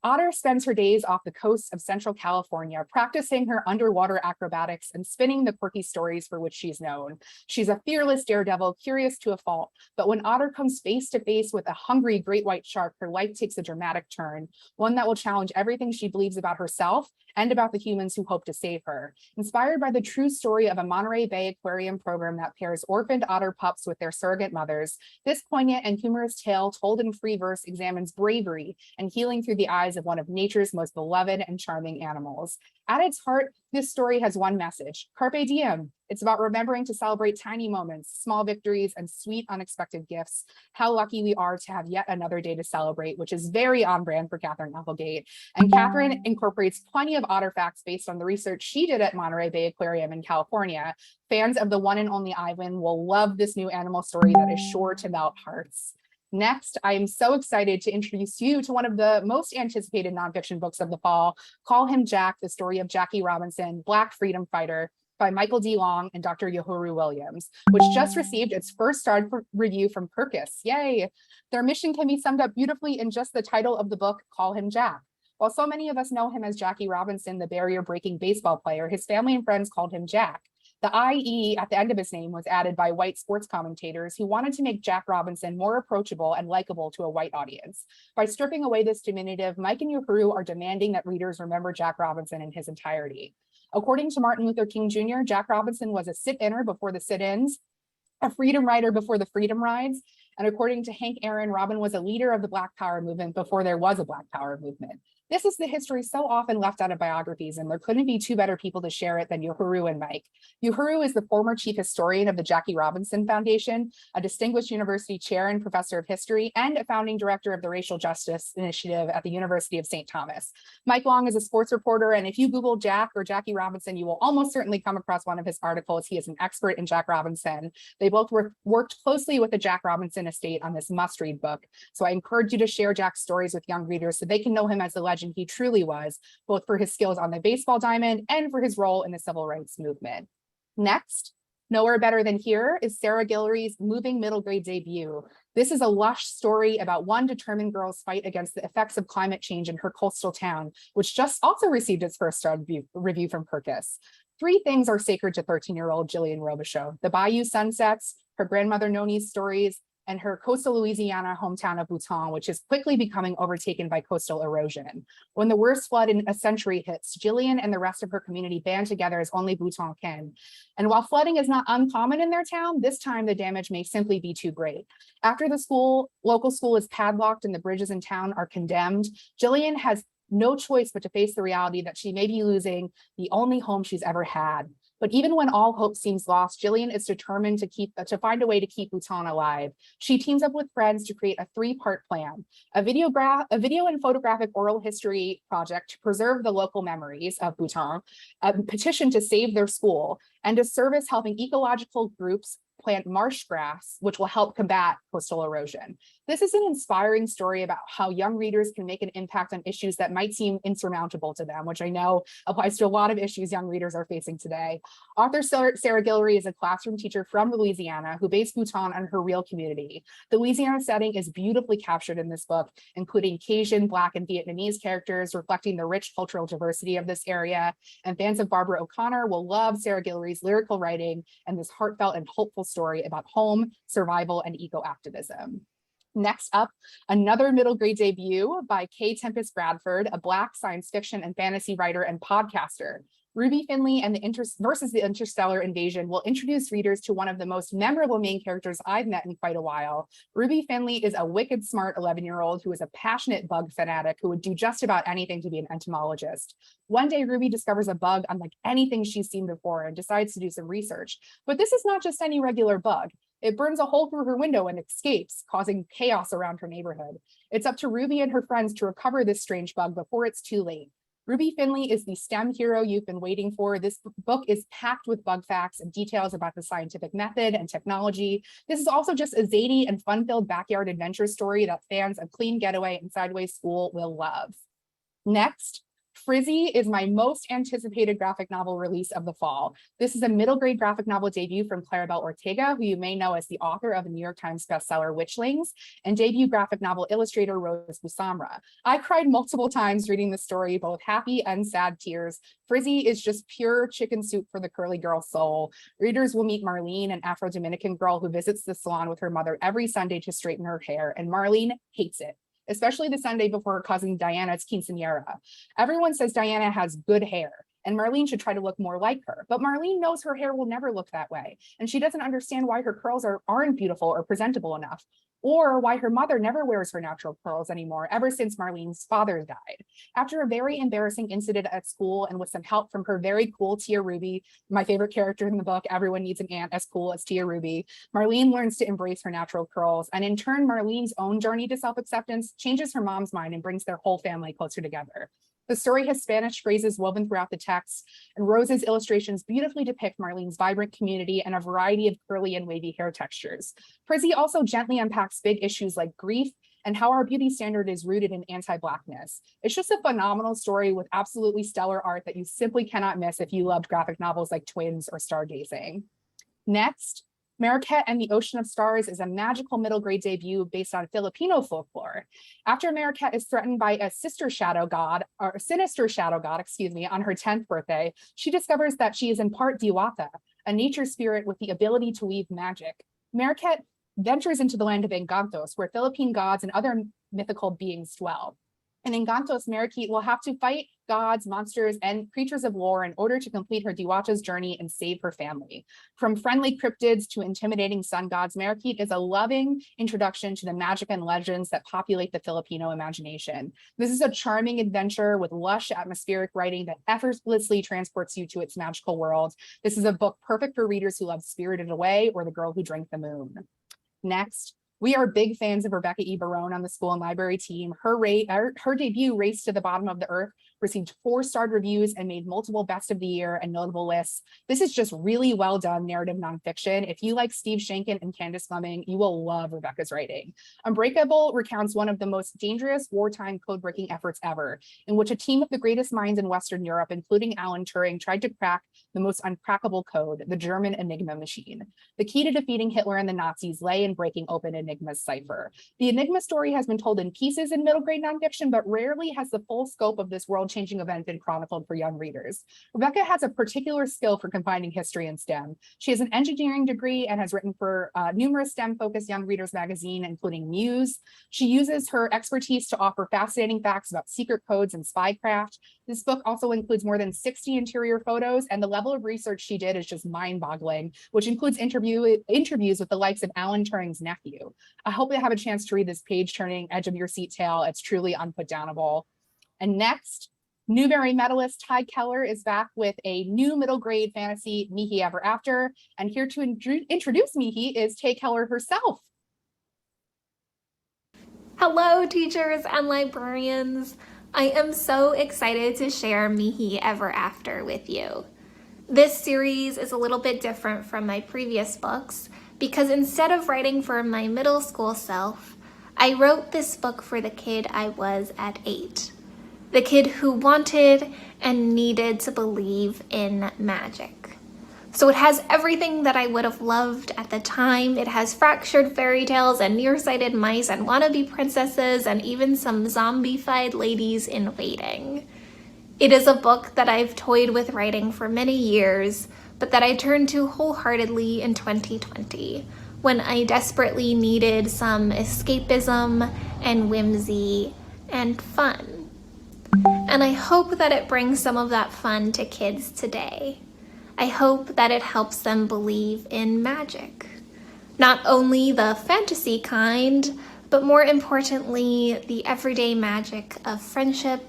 Otter spends her days off the coast of Central California, practicing her underwater acrobatics and spinning the quirky stories for which she's known. She's a fearless daredevil, curious to a fault, but when Otter comes face to face with a hungry great white shark, her life takes a dramatic turn, one that will challenge everything she believes about herself and about the humans who hope to save her. Inspired by the true story of a Monterey Bay aquarium program that pairs orphaned otter pups with their surrogate mothers, this poignant and humorous tale told in free verse examines bravery and healing through the eyes of one of nature's most beloved and charming animals. At its heart, this story has one message: Carpe diem. It's about remembering to celebrate tiny moments, small victories, and sweet unexpected gifts. How lucky we are to have yet another day to celebrate, which is very on brand for Catherine Applegate. And Catherine incorporates plenty of otter facts based on the research she did at Monterey Bay Aquarium in California. Fans of the one and only Ivan will love this new animal story that is sure to melt hearts. Next, I am so excited to introduce you to one of the most anticipated nonfiction books of the fall, Call Him Jack, the story of Jackie Robinson, Black freedom fighter, by Michael D. Long and Dr. Yohuru Williams, which just received its first star review from Kirkus. Yay! Their mission can be summed up beautifully in just the title of the book, Call Him Jack. While so many of us know him as Jackie Robinson, the barrier-breaking baseball player, his family and friends called him Jack. The IE at the end of his name was added by white sports commentators who wanted to make Jack Robinson more approachable and likable to a white audience. By stripping away this diminutive, Mike and Yohuru are demanding that readers remember Jack Robinson in his entirety. According to Martin Luther King Jr., Jack Robinson was a sit-inner before the sit-ins, a freedom rider before the freedom rides, and according to Hank Aaron, Robin was a leader of the Black Power movement before there was a Black Power movement. This is the history so often left out of biographies, and there couldn't be 2 better people to share it than Yohuru and Mike. Yohuru is the former chief historian of the Jackie Robinson Foundation, a distinguished university chair and professor of history, and a founding director of the Racial Justice Initiative at the University of St. Thomas. Mike Long is a sports reporter, and if you Google Jack or Jackie Robinson, you will almost certainly come across one of his articles. He is an expert in Jack Robinson. They both worked closely with the Jack Robinson estate on this must-read book. So I encourage you to share Jack's stories with young readers so they can know him as the legend he truly was, both for his skills on the baseball diamond and for his role in the civil rights movement. Next, Nowhere Better Than Here is Sarah Guillory's moving middle grade debut. This is a lush story about one determined girl's fight against the effects of climate change in her coastal town, which just also received its first review from Kirkus. Three things are sacred to 13-year-old Jillian Robichaud: the bayou sunsets, her grandmother Noni's stories, and her coastal Louisiana hometown of Bouton, which is quickly becoming overtaken by coastal erosion. When the worst flood in a century hits, Jillian and the rest of her community band together as only Bouton can. And while flooding is not uncommon in their town, this time the damage may simply be too great. After the local school is padlocked and the bridges in town are condemned, Jillian has no choice but to face the reality that she may be losing the only home she's ever had. But even when all hope seems lost, Jillian is determined to find a way to keep Bouton alive. She teams up with friends to create a three-part plan: a video and photographic oral history project to preserve the local memories of Bouton, a petition to save their school, and a service helping ecological groups plant marsh grass, which will help combat coastal erosion. This is an inspiring story about how young readers can make an impact on issues that might seem insurmountable to them, which I know applies to a lot of issues young readers are facing today. Author Sarah Guillory is a classroom teacher from Louisiana who based Bouton on her real community. The Louisiana setting is beautifully captured in this book, including Cajun, Black, and Vietnamese characters, reflecting the rich cultural diversity of this area. And fans of Barbara O'Connor will love Sarah Guillory's lyrical writing and this heartfelt and hopeful story about home, survival, and eco-activism. Next up, another middle grade debut by K. Tempest Bradford, a Black science fiction and fantasy writer and podcaster. Ruby Finley and versus the Interstellar Invasion will introduce readers to one of the most memorable main characters I've met in quite a while. Ruby Finley is a wicked smart 11-year-old who is a passionate bug fanatic who would do just about anything to be an entomologist. One day, Ruby discovers a bug unlike anything she's seen before and decides to do some research. But this is not just any regular bug. It burns a hole through her window and escapes, causing chaos around her neighborhood. It's up to Ruby and her friends to recover this strange bug before it's too late. Ruby Finley is the STEM hero you've been waiting for. This book is packed with bug facts and details about the scientific method and technology. This is also just a zany and fun-filled backyard adventure story that fans of Clean Getaway and Sideways School will love. Next, Frizzy is my most anticipated graphic novel release of the fall. This is a middle grade graphic novel debut from Claribel Ortega, who you may know as the author of the New York Times bestseller Witchlings, and debut graphic novel illustrator Rose Busamra. I cried multiple times reading the story, both happy and sad tears. Frizzy is just pure chicken soup for the curly girl soul. Readers will meet Marlene, an Afro-Dominican girl who visits the salon with her mother every Sunday to straighten her hair, and Marlene hates it, especially the Sunday before her cousin Diana's quinceañera. Everyone says Diana has good hair, and Marlene should try to look more like her. But Marlene knows her hair will never look that way, and she doesn't understand why her curls aren't beautiful or presentable enough, or why her mother never wears her natural curls anymore ever since Marlene's father died. After a very embarrassing incident at school and with some help from her very cool Tia Ruby, my favorite character in the book, everyone needs an aunt as cool as Tia Ruby, Marlene learns to embrace her natural curls, and in turn, Marlene's own journey to self-acceptance changes her mom's mind and brings their whole family closer together. The story has Spanish phrases woven throughout the text, and Rose's illustrations beautifully depict Marlene's vibrant community and a variety of curly and wavy hair textures. Frizzy also gently unpacks big issues like grief and how our beauty standard is rooted in anti-Blackness. It's just a phenomenal story with absolutely stellar art that you simply cannot miss if you loved graphic novels like Twins or Stargazing. Next, Mariquette and the Ocean of Stars is a magical middle grade debut based on Filipino folklore. After Mariquette is threatened by a sinister shadow god, on her 10th birthday, she discovers that she is in part Diwata, a nature spirit with the ability to weave magic. Mariquette ventures into the land of Encantos, where Philippine gods and other mythical beings dwell. In Encantos, Mariquette will have to fight gods, monsters, and creatures of lore in order to complete her Diwata's journey and save her family. From friendly cryptids to intimidating sun gods, Mariquette is a loving introduction to the magic and legends that populate the Filipino imagination. This is a charming adventure with lush atmospheric writing that effortlessly transports you to its magical world. This is a book perfect for readers who love Spirited Away or The Girl Who Drank the Moon. Next, we are big fans of Rebecca E. Barone on the school and library team. Her debut, Race to the Bottom of the Earth, received 4-star reviews and made multiple best of the year and notable lists. This is just really well done narrative nonfiction. If you like Steve Shankin and Candace Fleming, you will love Rebecca's writing. Unbreakable recounts one of the most dangerous wartime code-breaking efforts ever, in which a team of the greatest minds in Western Europe, including Alan Turing, tried to crack the most uncrackable code, the German Enigma machine. The key to defeating Hitler and the Nazis lay in breaking open Enigma's cipher. The Enigma story has been told in pieces in middle grade nonfiction, but rarely has the full scope of this world-changing event been chronicled for young readers. Rebecca has a particular skill for combining history and STEM. She has an engineering degree and has written for numerous STEM-focused young readers magazine, including Muse. She uses her expertise to offer fascinating facts about secret codes and spycraft. This book also includes more than 60 interior photos, and the level of research she did is just mind-boggling, which includes interviews with the likes of Alan Turing's nephew. I hope you have a chance to read this page-turning, edge-of-your-seat tale. It's truly unputdownable. And next, Newbery medalist Tae Keller is back with a new middle grade fantasy, MIHI Ever After. And here to introduce MIHI is Tae Keller herself. Hello, teachers and librarians. I am so excited to share MIHI Ever After with you. This series is a little bit different from my previous books because instead of writing for my middle school self, I wrote this book for the kid I was at 8. The kid who wanted and needed to believe in magic. So it has everything that I would have loved at the time. It has fractured fairy tales and nearsighted mice and wannabe princesses and even some zombie-fied ladies in waiting. It is a book that I've toyed with writing for many years, but that I turned to wholeheartedly in 2020, when I desperately needed some escapism and whimsy and fun. And I hope that it brings some of that fun to kids today. I hope that it helps them believe in magic. Not only the fantasy kind, but more importantly, the everyday magic of friendship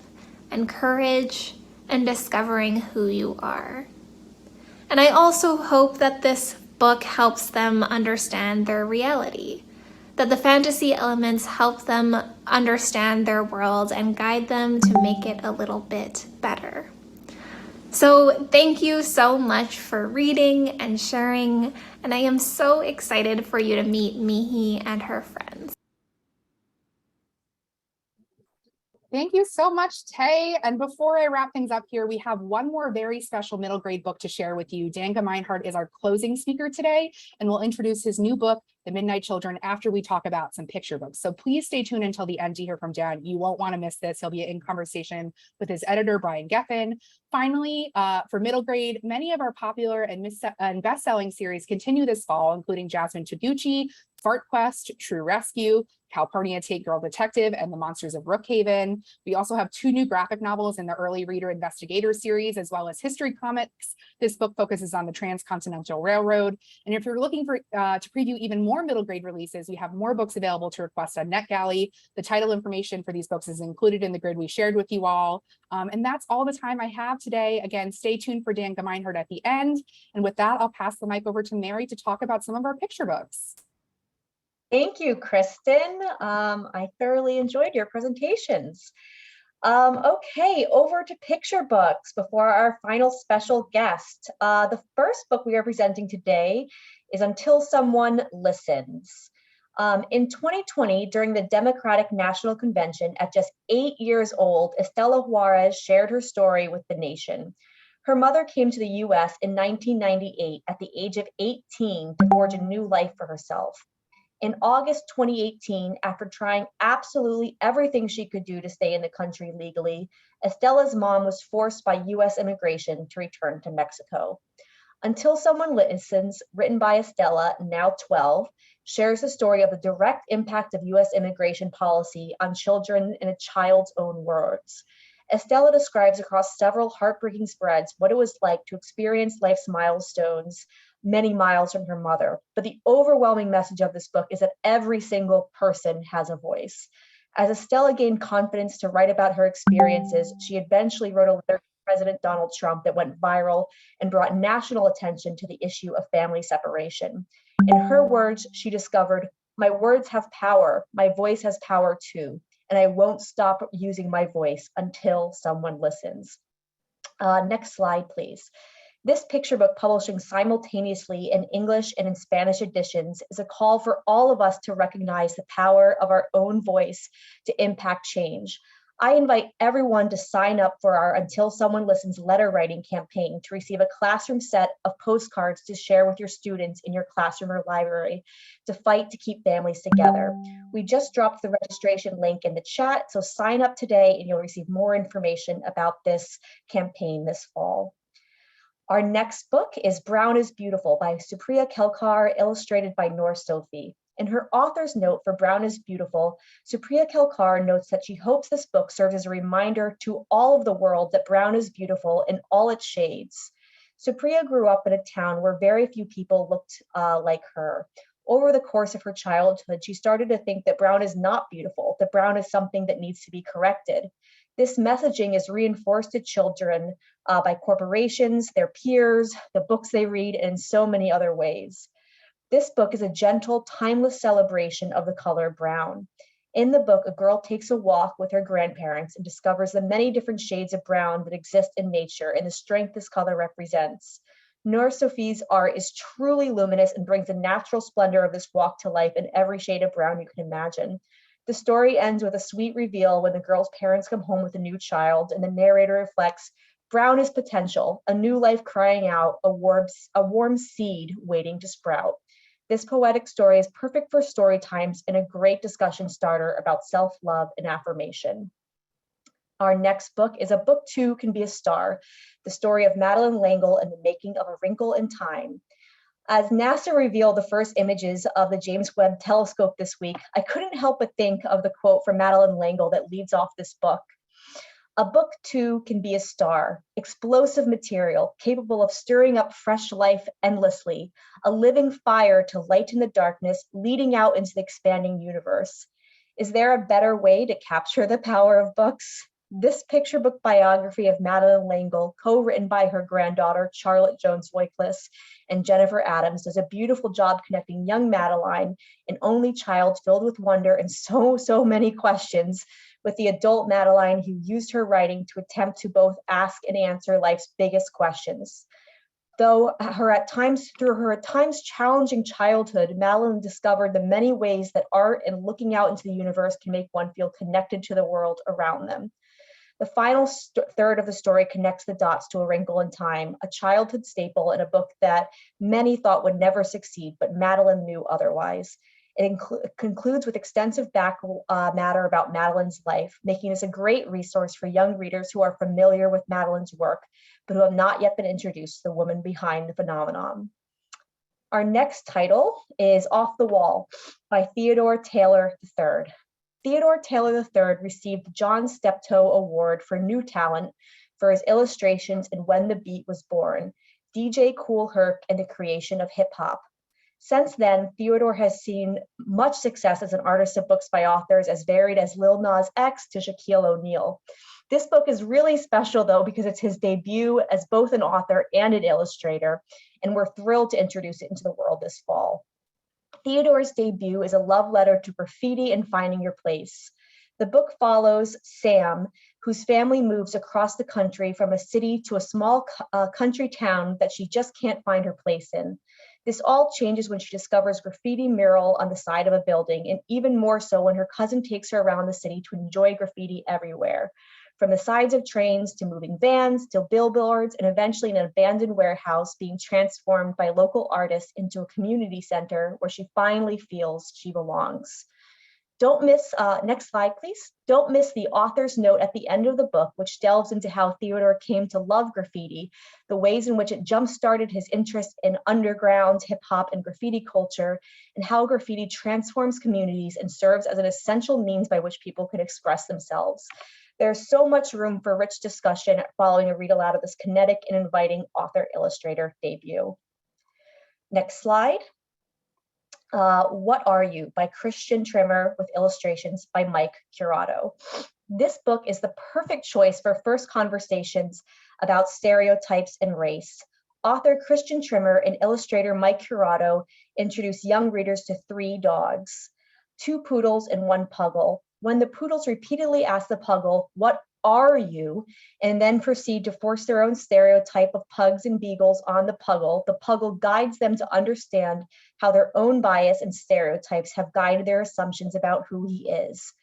and courage and discovering who you are. And I also hope that this book helps them understand their reality, that the fantasy elements help them understand their world and guide them to make it a little bit better. So thank you so much for reading and sharing, and I am so excited for you to meet MIHI and her friends. Thank you so much, Tae. And before I wrap things up here, we have one more very special middle grade book to share with you. Dan Gemeinhardt is our closing speaker today, and we'll introduce his new book, The Midnight Children, after we talk about some picture books. So please stay tuned until the end to hear from Dan. You won't want to miss this. He'll be in conversation with his editor, Brian Geffen. Finally, for middle grade, many of our popular and best-selling series continue this fall, including Jasmine Taguchi, Fart Quest, True Rescue, Calpurnia Tate Girl Detective, and The Monsters of Brookhaven. We also have 2 new graphic novels in the Early Reader Investigator series, as well as history comics. This book focuses on the Transcontinental Railroad. And if you're looking for to preview even more middle grade releases, we have more books available to request on NetGalley. The title information for these books is included in the grid we shared with you all. And that's all the time I have today. Again, stay tuned for Dan Gemeinhardt at the end. And with that, I'll pass the mic over to Mary to talk about some of our picture books. Thank you, Kristen. I thoroughly enjoyed your presentations. Okay, over to picture books before our final special guest. The first book we are presenting today is Until Someone Listens. In 2020, during the Democratic National Convention, at just 8 years old, Estela Juarez shared her story with the nation. Her mother came to the US in 1998 at the age of 18 to forge a new life for herself. In August 2018, after trying absolutely everything she could do to stay in the country legally, Estela's mom was forced by US immigration to return to Mexico. Until Someone Listens, written by Estela, now 12, shares the story of the direct impact of US immigration policy on children in a child's own words. Estela describes across several heartbreaking spreads what it was like to experience life's milestones many miles from her mother. But the overwhelming message of this book is that every single person has a voice. As Estela gained confidence to write about her experiences, she eventually wrote a letter to President Donald Trump that went viral and brought national attention to the issue of family separation. In her words, she discovered, "My words have power. My voice has power too. and I won't stop using my voice until someone listens. Next slide, please. This picture book, publishing simultaneously in English and in Spanish editions, is a call for all of us to recognize the power of our own voice to impact change. I invite everyone to sign up for our Until Someone Listens letter writing campaign to receive a classroom set of postcards to share with your students in your classroom or library to fight to keep families together. We just dropped the registration link in the chat, so sign up today and you'll receive more information about this campaign this fall. Our next book is Brown is Beautiful by Supriya Kelkar, illustrated by Noor Sophie. In her author's note for Brown is Beautiful, Supriya Kelkar notes that she hopes this book serves as a reminder to all of the world that brown is beautiful in all its shades. Supriya grew up in a town where very few people looked like her. Over the course of her childhood, she started to think that brown is not beautiful, that brown is something that needs to be corrected. This messaging is reinforced to children by corporations, their peers, the books they read, and in so many other ways. This book is a gentle, timeless celebration of the color brown. In the book, a girl takes a walk with her grandparents and discovers the many different shades of brown that exist in nature and the strength this color represents. Noor Sophie's art is truly luminous and brings the natural splendor of this walk to life in every shade of brown you can imagine. The story ends with a sweet reveal when the girl's parents come home with a new child, and the narrator reflects, brown is potential, a new life crying out, a warm seed waiting to sprout. This poetic story is perfect for story times and a great discussion starter about self-love and affirmation. Our next book is A Book Too Can Be a Star, the story of Madeleine L'Engle and the making of A Wrinkle in Time. As NASA revealed the first images of the James Webb Telescope this week, I couldn't help but think of the quote from Madeleine L'Engle that leads off this book. A book too can be a star, explosive material, capable of stirring up fresh life endlessly, a living fire to lighten the darkness, leading out into the expanding universe. Is there a better way to capture the power of books? This picture book biography of Madeleine L'Engle, co-written by her granddaughter, Charlotte Jones Voiceless, and Jennifer Adams, does a beautiful job connecting young Madeleine, an only child filled with wonder and so many questions, with the adult Madeleine who used her writing to attempt to both ask and answer life's biggest questions. Through her at times challenging childhood, Madeleine discovered the many ways that art and looking out into the universe can make one feel connected to the world around them. The final third of the story connects the dots to A Wrinkle in Time, a childhood staple in a book that many thought would never succeed, but Madeleine knew otherwise. It concludes with extensive matter about Madeleine's life, making this a great resource for young readers who are familiar with Madeleine's work, but who have not yet been introduced to the woman behind the phenomenon. Our next title is Off the Wall by Theodore Taylor III. Theodore Taylor III received the John Steptoe Award for New Talent for his illustrations in When the Beat Was Born, DJ Kool Herc, and the creation of hip hop. Since then, Theodore has seen much success as an artist of books by authors as varied as Lil Nas X to Shaquille O'Neal. This book is really special though because it's his debut as both an author and an illustrator, and we're thrilled to introduce it into the world this fall. Theodore's debut is a love letter to graffiti and finding your place. The book follows Sam, whose family moves across the country from a city to a small country town that she just can't find her place in. This all changes when she discovers graffiti mural on the side of a building, and even more so when her cousin takes her around the city to enjoy graffiti everywhere, from the sides of trains to moving vans to billboards, and eventually an abandoned warehouse being transformed by local artists into a community center where she finally feels she belongs. Don't miss, next slide, please. Don't miss the author's note at the end of the book, which delves into how Theodore came to love graffiti, the ways in which it jump-started his interest in underground hip hop and graffiti culture, and how graffiti transforms communities and serves as an essential means by which people can express themselves. There's so much room for rich discussion following a read aloud of this kinetic and inviting author-illustrator debut. Next slide. What Are You by Christian Trimmer with illustrations by Mike Curato. This book is the perfect choice for first conversations about stereotypes and race. Author Christian Trimmer and illustrator Mike Curato introduce young readers to 3 dogs, 2 poodles and 1 puggle, When the poodles repeatedly ask the puggle, "What are you?" and then proceed to force their own stereotype of pugs and beagles on the puggle guides them to understand how their own bias and stereotypes have guided their assumptions about who he is.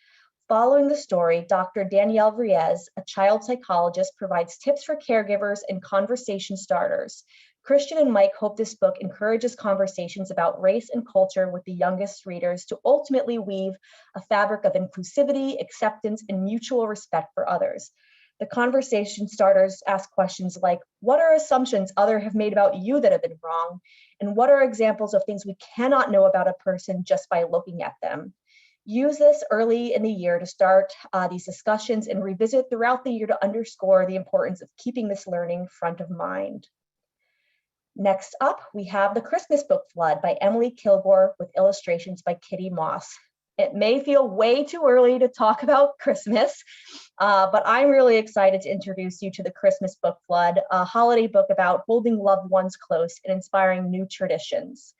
Following the story, Dr. Danielle Riez, a child psychologist, provides tips for caregivers and conversation starters. Christian and Mike hope this book encourages conversations about race and culture with the youngest readers to ultimately weave a fabric of inclusivity, acceptance, and mutual respect for others. The conversation starters ask questions like, what are assumptions others have made about you that have been wrong? And what are examples of things we cannot know about a person just by looking at them? Use this early in the year to start these discussions and revisit throughout the year to underscore the importance of keeping this learning front of mind. Next up, we have The Christmas Book Flood by Emily Kilgore with illustrations by Kitty Moss. It may feel way too early to talk about Christmas, but I'm really excited to introduce you to The Christmas Book Flood, a holiday book about holding loved ones close and inspiring new traditions.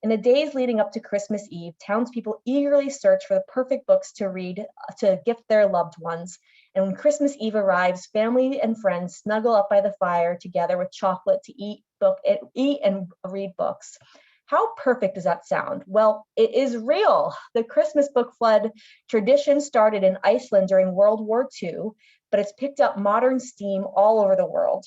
In the days leading up to Christmas Eve, townspeople eagerly search for the perfect books to read to gift their loved ones. And when Christmas Eve arrives, family and friends snuggle up by the fire together with chocolate to eat and read books. How perfect does that sound? Well, it is real. The Christmas Book Flood tradition started in Iceland during World War II, but it's picked up modern steam all over the world.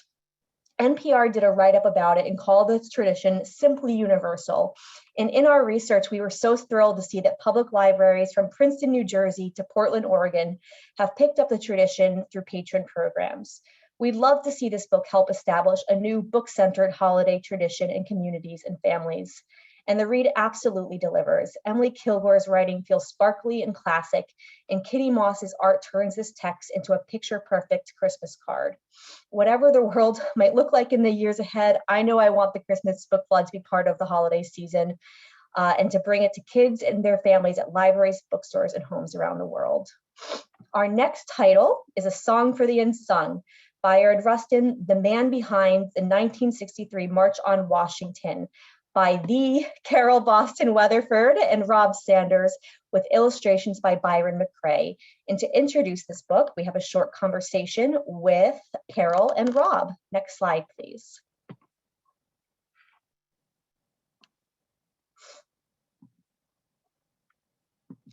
NPR did a write-up about it and called this tradition simply universal. And in our research, we were so thrilled to see that public libraries from Princeton, New Jersey to Portland, Oregon have picked up the tradition through patron programs. We'd love to see this book help establish a new book-centered holiday tradition in communities and families. And the read absolutely delivers. Emily Kilgore's writing feels sparkly and classic, and Kitty Moss's art turns this text into a picture-perfect Christmas card. Whatever the world might look like in the years ahead, I know I want the Christmas Book Flood to be part of the holiday season and to bring it to kids and their families at libraries, bookstores, and homes around the world. Our next title is A Song for the Unsung. Bayard Rustin, the man behind the 1963 March on Washington, by the Carole Boston Weatherford and Rob Sanders, with illustrations by Byron McCrae. And to introduce this book, we have a short conversation with Carole and Rob. Next slide, please.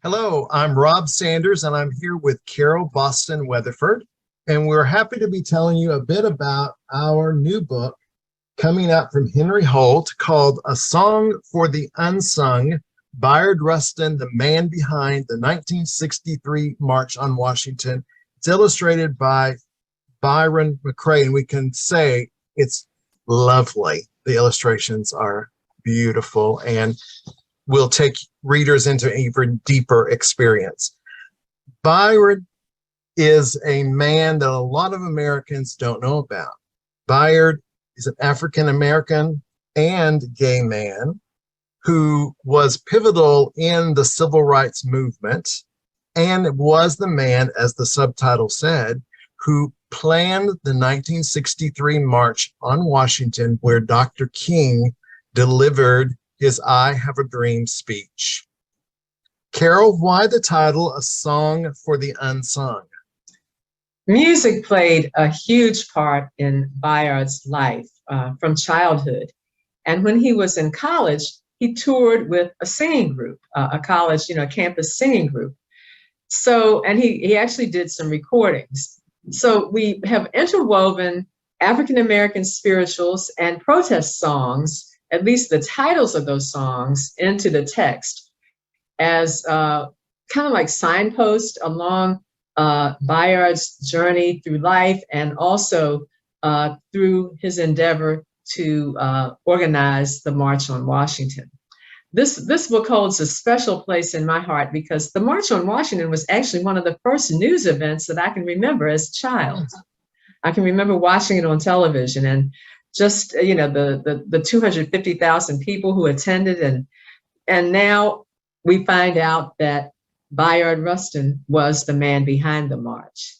Hello, I'm Rob Sanders, and I'm here with Carole Boston Weatherford, and we're happy to be telling you a bit about our new book coming out from Henry Holt called A Song for the Unsung, Bayard Rustin, the man behind the 1963 March on Washington. It's illustrated by Byron McCrae, and we can say it's lovely. The illustrations are beautiful and will take readers into an even deeper experience. Bayard is a man that a lot of Americans don't know about. Bayard is an African-American and gay man who was pivotal in the civil rights movement and was the man, as the subtitle said, who planned the 1963 March on Washington, where Dr. King delivered his I Have a Dream speech. Carole, why the title A Song for the Unsung? Music played a huge part in Bayard's life from childhood. And when he was in college, he toured with a singing group, a college, campus singing group. So, and he actually did some recordings. So we have interwoven African-American spirituals and protest songs, at least the titles of those songs, into the text as kind of like signposts along Bayard's journey through life, and also through his endeavor to organize the March on Washington. This book holds a special place in my heart because the March on Washington was actually one of the first news events that I can remember as a child. I can remember watching it on television, and just the 250,000 people who attended, and now we find out that Bayard Rustin was the man behind the march.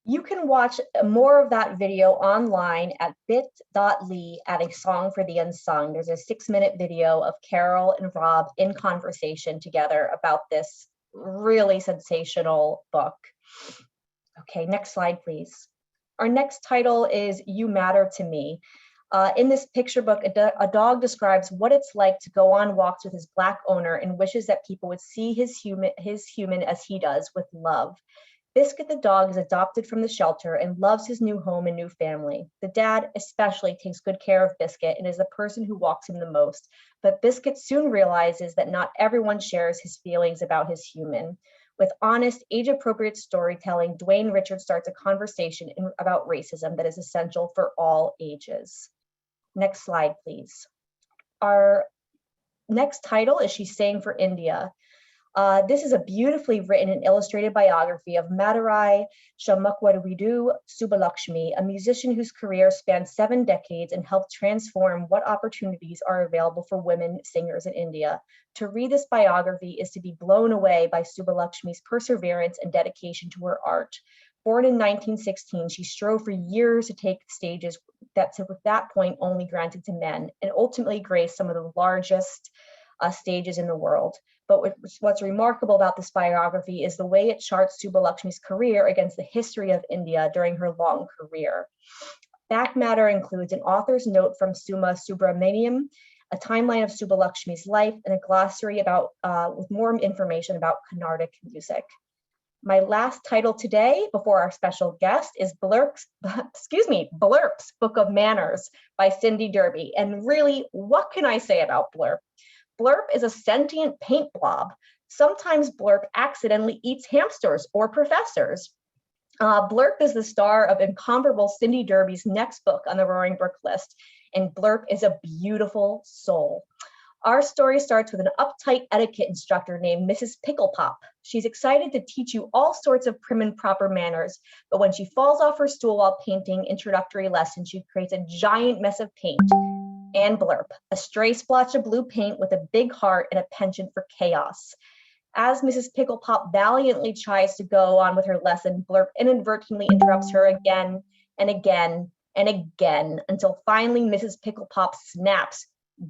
You can watch more of that video online at bit.ly at a song for the unsung. There's a 6-minute video of Carole and Rob in conversation together about this really sensational book. Okay, next slide, please. Our next title is You Matter to Me. In this picture book, a dog describes what it's like to go on walks with his Black owner and wishes that people would see his human as he does, with love. Biscuit the dog is adopted from the shelter and loves his new home and new family. The dad especially takes good care of Biscuit and is the person who walks him the most. But Biscuit soon realizes that not everyone shares his feelings about his human. With honest, age-appropriate storytelling, Dwayne Richards starts a conversation about racism that is essential for all ages. Next slide, please. Our next title is She's Saying for India. This is a beautifully written and illustrated biography of Madurai Shamakwadwidu Subbalakshmi, a musician whose career spanned 7 decades and helped transform what opportunities are available for women singers in India. To read this biography is to be blown away by Subbalakshmi's perseverance and dedication to her art. Born in 1916, she strove for years to take stages that to that point only granted to men, and ultimately graced some of the largest stages in the world. But what's remarkable about this biography is the way it charts Subbalakshmi's career against the history of India during her long career. Back matter includes an author's note from Suma Subramaniam, a timeline of Subbalakshmi's life, and a glossary about with more information about Carnatic music. My last title today, before our special guest, is Blurp's Book of Manners by Cindy Derby. And really, what can I say about Blurp? Blurp is a sentient paint blob. Sometimes Blurp accidentally eats hamsters or professors. Blurp is the star of incomparable Cindy Derby's next book on the Roaring Brook list, and Blurp is a beautiful soul. Our story starts with an uptight etiquette instructor named Mrs. Picklepop. She's excited to teach you all sorts of prim and proper manners, but when she falls off her stool while painting introductory lessons, she creates a giant mess of paint. And Blurp, a stray splotch of blue paint with a big heart and a penchant for chaos. As Mrs. Picklepop valiantly tries to go on with her lesson, Blurp inadvertently interrupts her again and again and again, until finally Mrs. Picklepop snaps.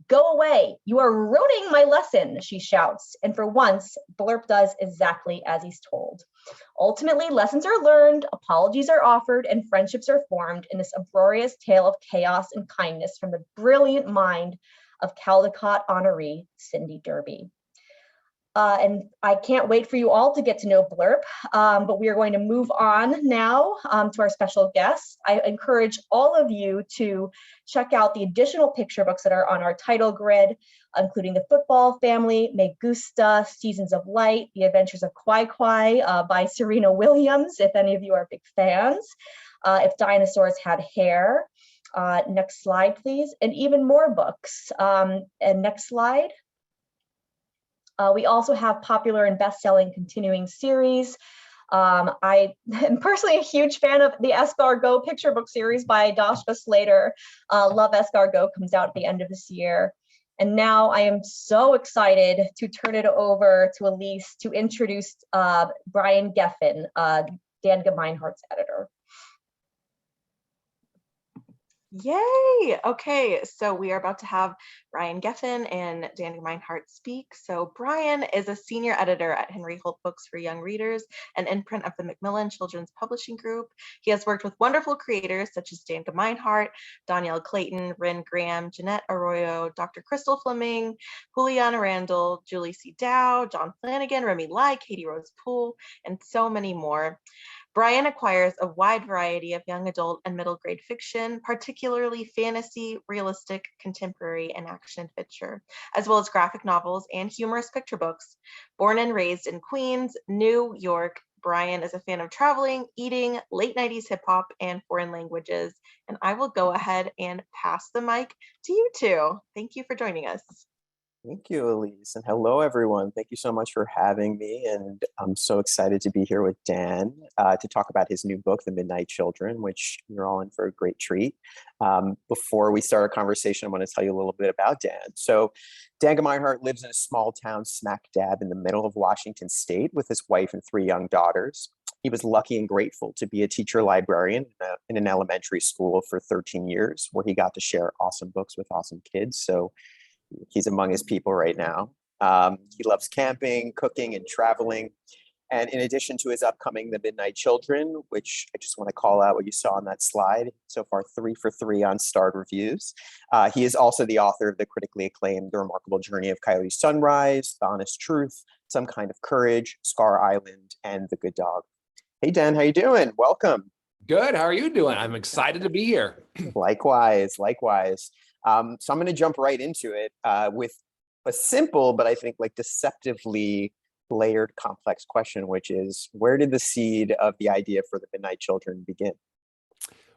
"Go away, you are ruining my lesson," she shouts. And for once, Blurp does exactly as he's told. Ultimately, lessons are learned, apologies are offered, and friendships are formed in this uproarious tale of chaos and kindness from the brilliant mind of Caldecott honoree Cindy Derby. And I can't wait for you all to get to know Blurp, but we are going to move on now to our special guest. I encourage all of you to check out the additional picture books that are on our title grid, including The Football Family, Me Gusta, Seasons of Light, The Adventures of Quai Quai by Serena Williams, if any of you are big fans, If Dinosaurs Had Hair. Next slide, please, and even more books. And next slide. We also have popular and best-selling continuing series. I am personally a huge fan of the Escargot picture book series by Dashba Slater. Love Escargot comes out at the end of this year. And now I am so excited to turn it over to Elise to introduce Brian Geffen, Dan Gemeinhardt's editor. Yay! Okay, so we are about to have Brian Geffen and Dan Gemeinhardt speak. So Brian is a senior editor at Henry Holt Books for Young Readers, an imprint of the Macmillan Children's Publishing Group. He has worked with wonderful creators such as Dan Gemeinhardt, Danielle Clayton, Rin Graham, Jeanette Arroyo, Dr. Crystal Fleming, Juliana Randall, Julie C. Dow, John Flanagan, Remy Lai, Katie Rose Poole, and so many more. Brian acquires a wide variety of young adult and middle grade fiction, particularly fantasy, realistic, contemporary, and action adventure, as well as graphic novels and humorous picture books. Born and raised in Queens, New York, Brian is a fan of traveling, eating, late 90s hip hop, and foreign languages. And I will go ahead and pass the mic to you two. Thank you for joining us. Thank you, Elise, and hello, everyone. Thank you so much for having me, and I'm so excited to be here with Dan to talk about his new book, The Midnight Children, which you're all in for a great treat. Before we start our conversation, I want to tell you a little bit about Dan. So Dan Gemeinhardt lives in a small town smack dab in the middle of Washington State with his wife and 3 young daughters. He was lucky and grateful to be a teacher librarian in an elementary school for 13 years, where he got to share awesome books with awesome kids. So he's among his people right now. He loves camping, cooking, and traveling. And in addition to his upcoming The Midnight Children, which I just want to call out what you saw on that slide, so far 3 for 3 on starred reviews. He is also the author of the critically acclaimed The Remarkable Journey of Coyote Sunrise, The Honest Truth, Some Kind of Courage, Scar Island, and The Good Dog. Hey, Dan, how you doing? Welcome. Good. How are you doing? I'm excited to be here. Likewise, likewise. So I'm going to jump right into it with a simple, but I think like deceptively layered, complex question, which is, where did the seed of the idea for The Midnight Children begin?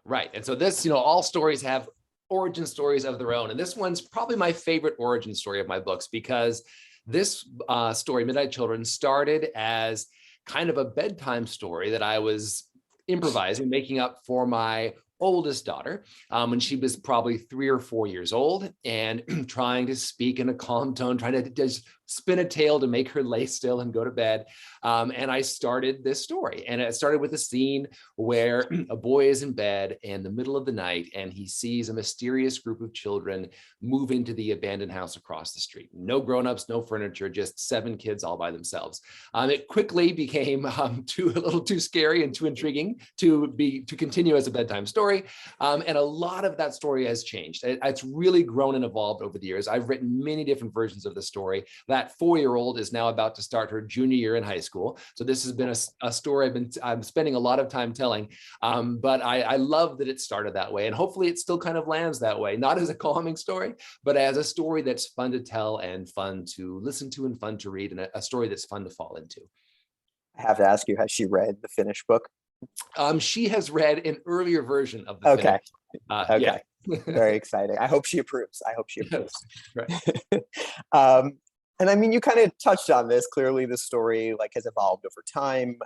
Right. And so this, all stories have origin stories of their own. And this one's probably my favorite origin story of my books, because this story, Midnight Children, started as kind of a bedtime story that I was improvising, making up for my oldest daughter when she was probably 3 or 4 years old, and trying to speak in a calm tone, trying to just spin a tale to make her lay still and go to bed. And I started this story, and it started with a scene where a boy is in bed in the middle of the night, and he sees a mysterious group of children move into the abandoned house across the street. No grownups, no furniture, just 7 kids all by themselves. It quickly became a little too scary and too intriguing to continue as a bedtime story. And a lot of that story has changed. It's really grown and evolved over the years. I've written many different versions of the story. That 4-year-old is now about to start her junior year in high school. So this has been a story I'm spending a lot of time telling. But I love that it started that way. And hopefully it still kind of lands that way, not as a calming story, but as a story that's fun to tell and fun to listen to and fun to read, and a story that's fun to fall into. I have to ask you, has she read the finished book? She has read an earlier version of the Okay. Okay. Yeah. Very exciting. I hope she approves. I hope she approves. Right. And I mean, you kind of touched on this. Clearly, the story has evolved over time,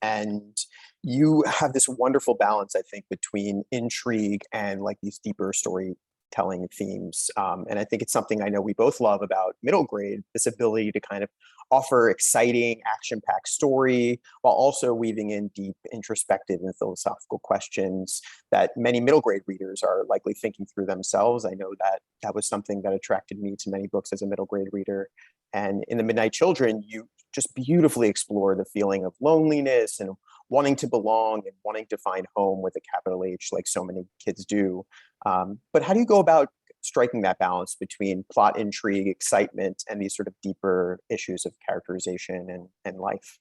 and you have this wonderful balance, I think, between intrigue and these deeper storytelling themes. And I think it's something I know we both love about middle grade, this ability to kind of offer exciting, action-packed story while also weaving in deep introspective and philosophical questions that many middle grade readers are likely thinking through themselves. I know that was something that attracted me to many books as a middle grade reader. And in The Midnight Children, you just beautifully explore the feeling of loneliness and wanting to belong and wanting to find home with a capital H, like so many kids do. But how do you go about striking that balance between plot intrigue, excitement, and these sort of deeper issues of characterization and life?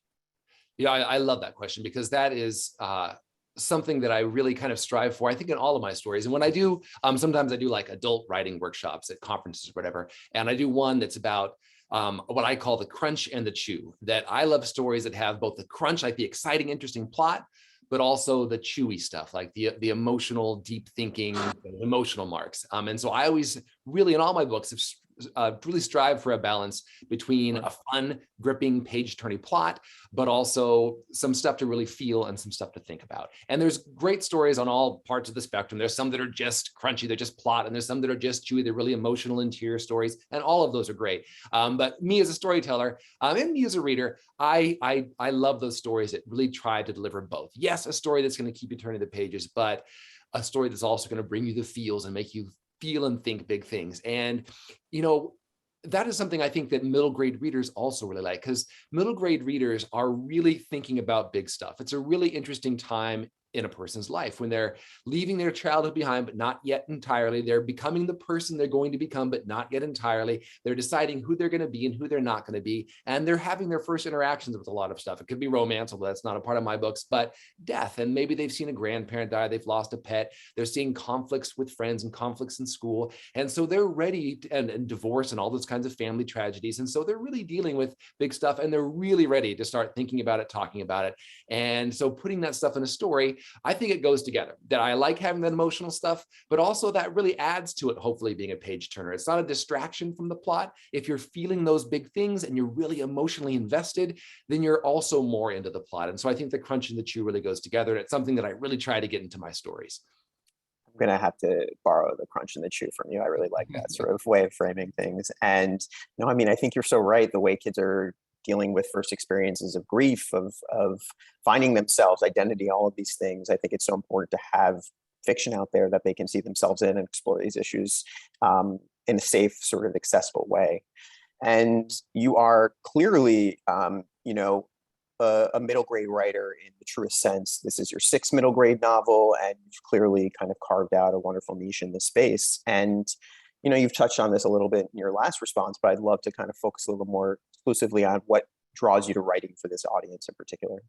Yeah, I love that question, because that is something that I really kind of strive for, I think, in all of my stories. And when I do, sometimes I do adult writing workshops at conferences or whatever, and I do one that's about what I call the crunch and the chew, that I love stories that have both the crunch, like the exciting, interesting plot, but also the chewy stuff, like the emotional, deep thinking, emotional marks. And so I always really, in all my books, have really strive for a balance between a fun, gripping, page-turning plot, but also some stuff to really feel and some stuff to think about. And there's great stories on all parts of the spectrum. There's some that are just crunchy, they're just plot, and there's some that are just chewy, they're really emotional interior stories, and all of those are great. But me as a storyteller, and me as a reader, I love those stories that really try to deliver both. Yes, a story that's going to keep you turning the pages, but a story that's also going to bring you the feels and make you feel and think big things. And, that is something I think that middle grade readers also really like, because middle grade readers are really thinking about big stuff. It's a really interesting time in a person's life when they're leaving their childhood behind, but not yet entirely. They're becoming the person they're going to become, but not yet entirely. They're deciding who they're going to be and who they're not going to be. And they're having their first interactions with a lot of stuff. It could be romance, although that's not a part of my books, but death. And maybe they've seen a grandparent die, they've lost a pet. They're seeing conflicts with friends and conflicts in school. And so they're ready to, and divorce and all those kinds of family tragedies. And so they're really dealing with big stuff, and they're really ready to start thinking about it, talking about it. And so putting that stuff in a story, I think it goes together, that I like having that emotional stuff, but also that really adds to it, hopefully being a page turner. It's not a distraction from the plot. If you're feeling those big things and you're really emotionally invested, then you're also more into the plot. And so I think the crunch and the chew really goes together. And it's something that I really try to get into my stories. I'm going to have to borrow the crunch and the chew from you. I really like that sort of way of framing things. And I think you're so right. The way kids are dealing with first experiences of grief, of finding themselves, identity, all of these things. I think it's so important to have fiction out there that they can see themselves in and explore these issues in a safe, sort of accessible way. And you are clearly, you know, a middle grade writer in the truest sense. This is your 6th middle grade novel, and you've clearly kind of carved out a wonderful niche in this space. And, you know, you've touched on this a little bit in your last response, but I'd love to kind of focus a little more exclusively on what draws you to writing for this audience in particular.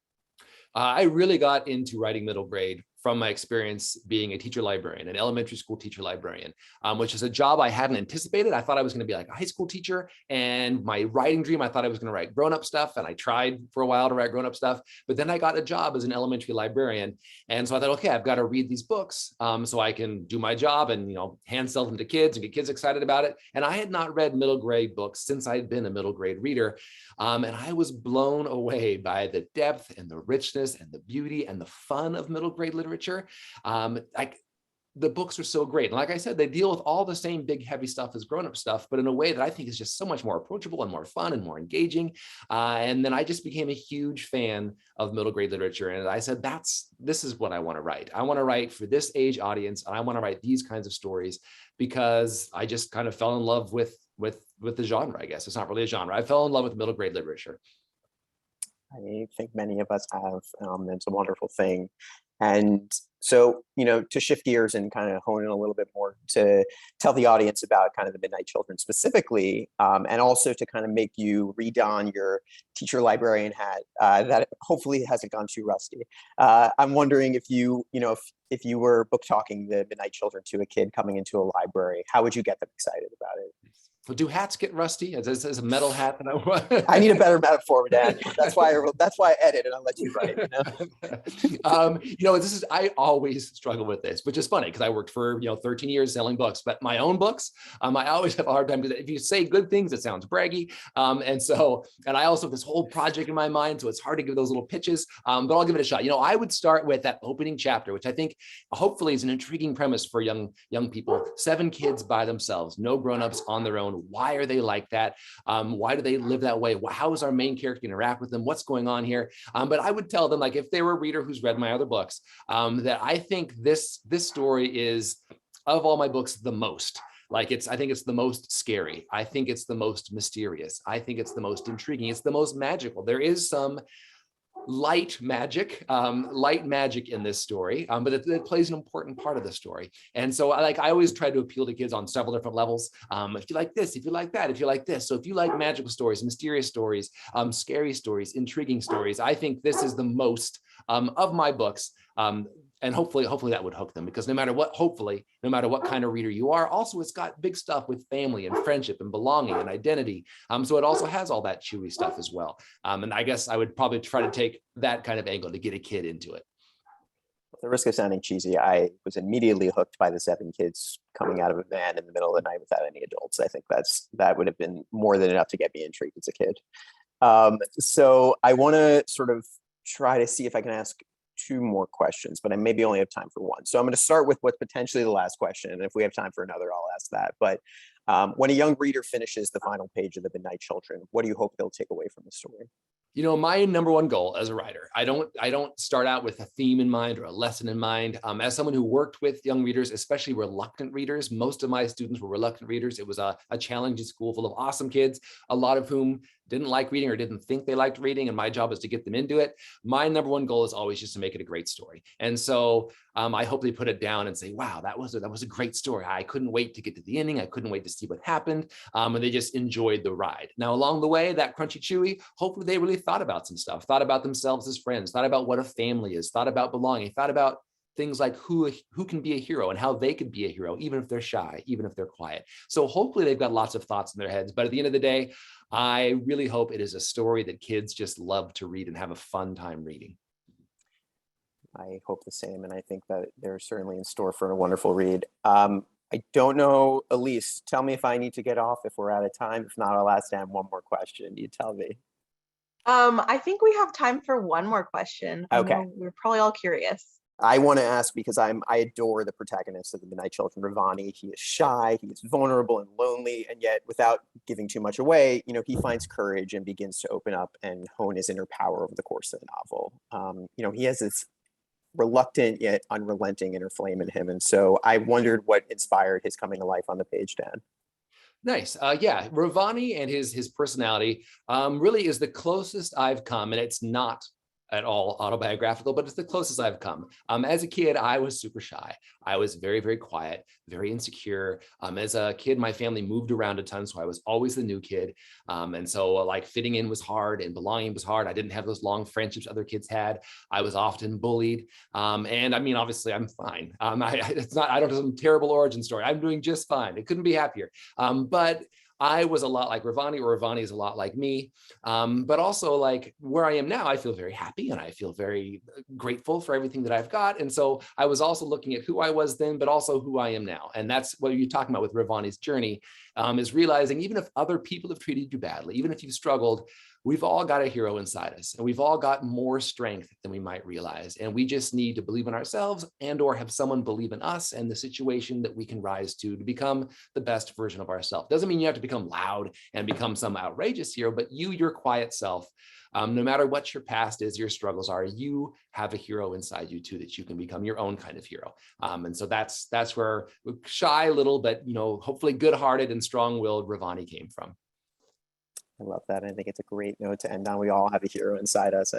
I really got into writing middle grade from my experience being a teacher librarian, an elementary school teacher librarian, which is a job I hadn't anticipated. I thought I was going to be like a high school teacher, and my writing dream, I thought I was going to write grown-up stuff, and I tried for a while to write grown-up stuff, but then I got a job as an elementary librarian. And so I thought, okay, I've got to read these books so I can do my job and, you know, hand sell them to kids and get kids excited about it. And I had not read middle grade books since I had been a middle grade reader. And I was blown away by the depth and the richness and the beauty and the fun of middle grade literature. The books are so great. And like I said, they deal with all the same big, heavy stuff as grown-up stuff, but in a way that I think is just so much more approachable and more fun and more engaging. And then I just became a huge fan of middle grade literature. And I said, this is what I want to write. I want to write for this age audience. And I want to write these kinds of stories because I just kind of fell in love with the genre, I guess. It's not really a genre. I fell in love with middle grade literature. I think many of us have. It's a wonderful thing. And so, you know, to shift gears and kind of hone in a little bit more to tell the audience about kind of the Midnight Children specifically, and also to kind of make you redon your teacher librarian hat that hopefully hasn't gone too rusty. I'm wondering if you know, if you were book talking the Midnight Children to a kid coming into a library, how would you get them excited about it? Well, do hats get rusty? Is a metal hat that I need a better metaphor, Dan. That's why I edit and I let you write. You know? You know, I always struggle with this, which is funny because I worked for 13 years selling books, but my own books, I always have a hard time because if you say good things, it sounds braggy, and I also have this whole project in my mind, so it's hard to give those little pitches. But I'll give it a shot. You know, I would start with that opening chapter, which I think hopefully is an intriguing premise for young people. 7 kids by themselves, no grown-ups on their own. Why are they like that? Why do they live that way? How is our main character interact with them? What's going on here? But I would tell them, like, if they were a reader who's read my other books, that I think this story is, of all my books, the most. I think it's the most scary. I think it's the most mysterious. I think it's the most intriguing. It's the most magical. There is some light magic in this story, but it plays an important part of the story. And so I always try to appeal to kids on several different levels. If you like this, if you like that, if you like this. So if you like magical stories, mysterious stories, scary stories, intriguing stories, I think this is the most of my books. And hopefully that would hook them, because no matter what kind of reader you are, also it's got big stuff with family and friendship and belonging and identity. So it also has all that chewy stuff as well. And I guess I would probably try to take that kind of angle to get a kid into it. At the risk of sounding cheesy, I was immediately hooked by the 7 kids coming out of a van in the middle of the night without any adults. I think that would have been more than enough to get me intrigued as a kid. So I want to sort of try to see if I can ask 2 more questions, but I maybe only have time for 1. So I'm going to start with what's potentially the last question. And if we have time for another, I'll ask that. But when a young reader finishes the final page of The Midnight Children, what do you hope they'll take away from the story? You know, my number one goal as a writer, I don't start out with a theme in mind or a lesson in mind. As someone who worked with young readers, especially reluctant readers, most of my students were reluctant readers. It was a challenging school full of awesome kids, a lot of whom didn't like reading or didn't think they liked reading, and my job is to get them into it. My number one goal is always just to make it a great story. And so I hope they put it down and say, wow, that was a great story. I couldn't wait to get to the ending. I couldn't wait to see what happened. And they just enjoyed the ride. Now, along the way, that crunchy chewy, hopefully they really thought about some stuff, thought about themselves as friends, thought about what a family is, thought about belonging, thought about things like who can be a hero and how they could be a hero, even if they're shy, even if they're quiet. So hopefully they've got lots of thoughts in their heads. But at the end of the day, I really hope it is a story that kids just love to read and have a fun time reading. I hope the same. And I think that they're certainly in store for a wonderful read. I don't know, Elise, tell me if I need to get off, if we're out of time. If not, I'll ask Dan one more question. You tell me. I think we have time for one more question. Okay. We're probably all curious. I want to ask because I adore the protagonist of the Midnight Children, Ravani. He is shy, he is vulnerable and lonely, and yet without giving too much away, you know, he finds courage and begins to open up and hone his inner power over the course of the novel. You know, he has this reluctant yet unrelenting inner flame in him, and so I wondered what inspired his coming to life on the page, Dan. Nice. Yeah, Ravani and his personality really is the closest I've come, and it's not at all autobiographical, but it's the closest I've come. As a kid, I was super shy. I was very, very quiet, very insecure. As a kid, my family moved around a ton, so I was always the new kid. And so like fitting in was hard and belonging was hard. I didn't have those long friendships other kids had. I was often bullied. And I mean, obviously I'm fine. I don't have some terrible origin story. I'm doing just fine. I couldn't be happier. But I was a lot like Ravani, or Ravani is a lot like me. But also like where I am now, I feel very happy and I feel very grateful for everything that I've got. And so I was also looking at who I was then, but also who I am now. And that's what you're talking about with Ravani's journey, is realizing even if other people have treated you badly, even if you've struggled, we've all got a hero inside us, and we've all got more strength than we might realize. And we just need to believe in ourselves and or have someone believe in us and the situation that we can rise to become the best version of ourselves. Doesn't mean you have to become loud and become some outrageous hero, but your quiet self, no matter what your past is, your struggles are, you have a hero inside you too, that you can become your own kind of hero. And so that's where shy little, but you know, hopefully good-hearted and strong-willed Ravani came from. I love that. I think it's a great note to end on. We all have a hero inside us.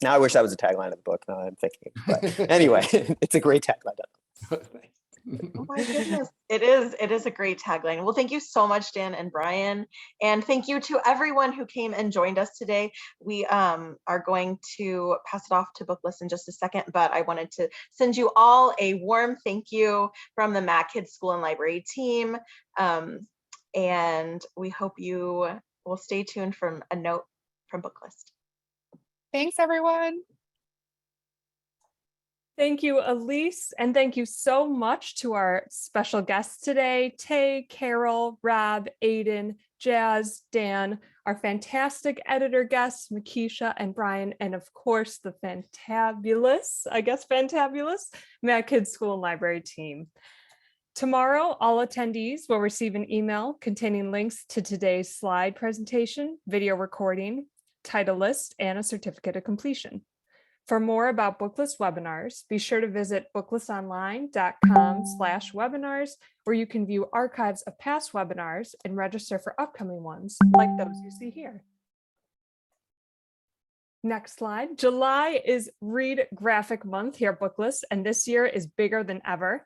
Now I wish that was a tagline of the book. Now I'm thinking, but anyway, it's a great tagline. Oh my goodness. It is a great tagline. Well, thank you so much, Dan and Brian. And thank you to everyone who came and joined us today. We are going to pass it off to Booklist in just a second, but I wanted to send you all a warm thank you from the MacKids School and Library team. And we hope you will stay tuned from a note from Booklist. Thanks, everyone. Thank you, Elise, and thank you so much to our special guests today, Tae, Carole, Rob, Aiden, Jazz, Dan, our fantastic editor guests, Makisha and Brian, and of course, the fantabulous MacKids School and Library team. Tomorrow, all attendees will receive an email containing links to today's slide presentation, video recording, title list, and a certificate of completion. For more about Booklist webinars, be sure to visit booklistonline.com/webinars, where you can view archives of past webinars and register for upcoming ones like those you see here. Next slide. July is Read Graphic Month here at Booklist, and this year is bigger than ever.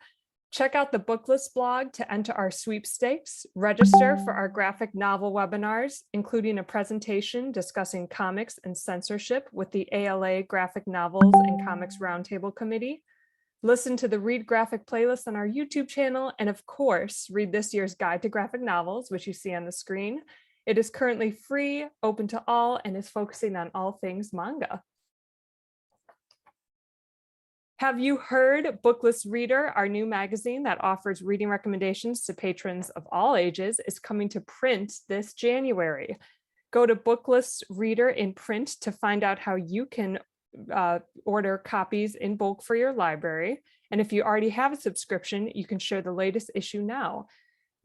Check out the Booklist blog to enter our sweepstakes, register for our graphic novel webinars, including a presentation discussing comics and censorship with the ALA Graphic Novels and Comics Roundtable Committee. Listen to the Read Graphic playlist on our YouTube channel, and of course, read this year's Guide to Graphic Novels, which you see on the screen. It is currently free, open to all, and is focusing on all things manga. Have you heard Booklist Reader, our new magazine that offers reading recommendations to patrons of all ages, is coming to print this January. Go to Booklist Reader in print to find out how you can order copies in bulk for your library. And if you already have a subscription, you can share the latest issue now.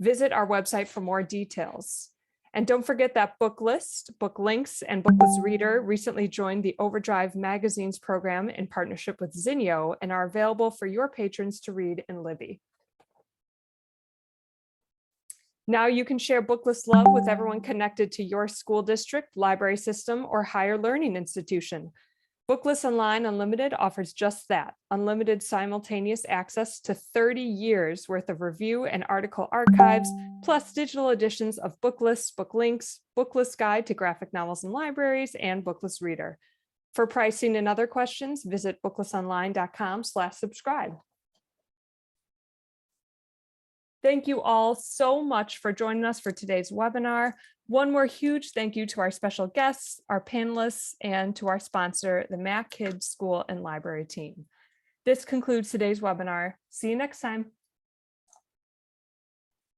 Visit our website for more details. And don't forget that Booklist, Booklinks, and Booklist Reader recently joined the Overdrive Magazines program in partnership with Zinio and are available for your patrons to read in Libby. Now you can share Booklist love with everyone connected to your school district, library system, or higher learning institution. Booklist Online Unlimited offers just that, unlimited simultaneous access to 30 years worth of review and article archives, plus digital editions of Booklist, Booklinks, Booklist Guide to Graphic Novels and Libraries, and Booklist Reader. For pricing and other questions, visit booklistonline.com/subscribe. Thank you all so much for joining us for today's webinar. One more huge thank you to our special guests, our panelists, and to our sponsor, the MacKids School and Library team. This concludes today's webinar. See you next time.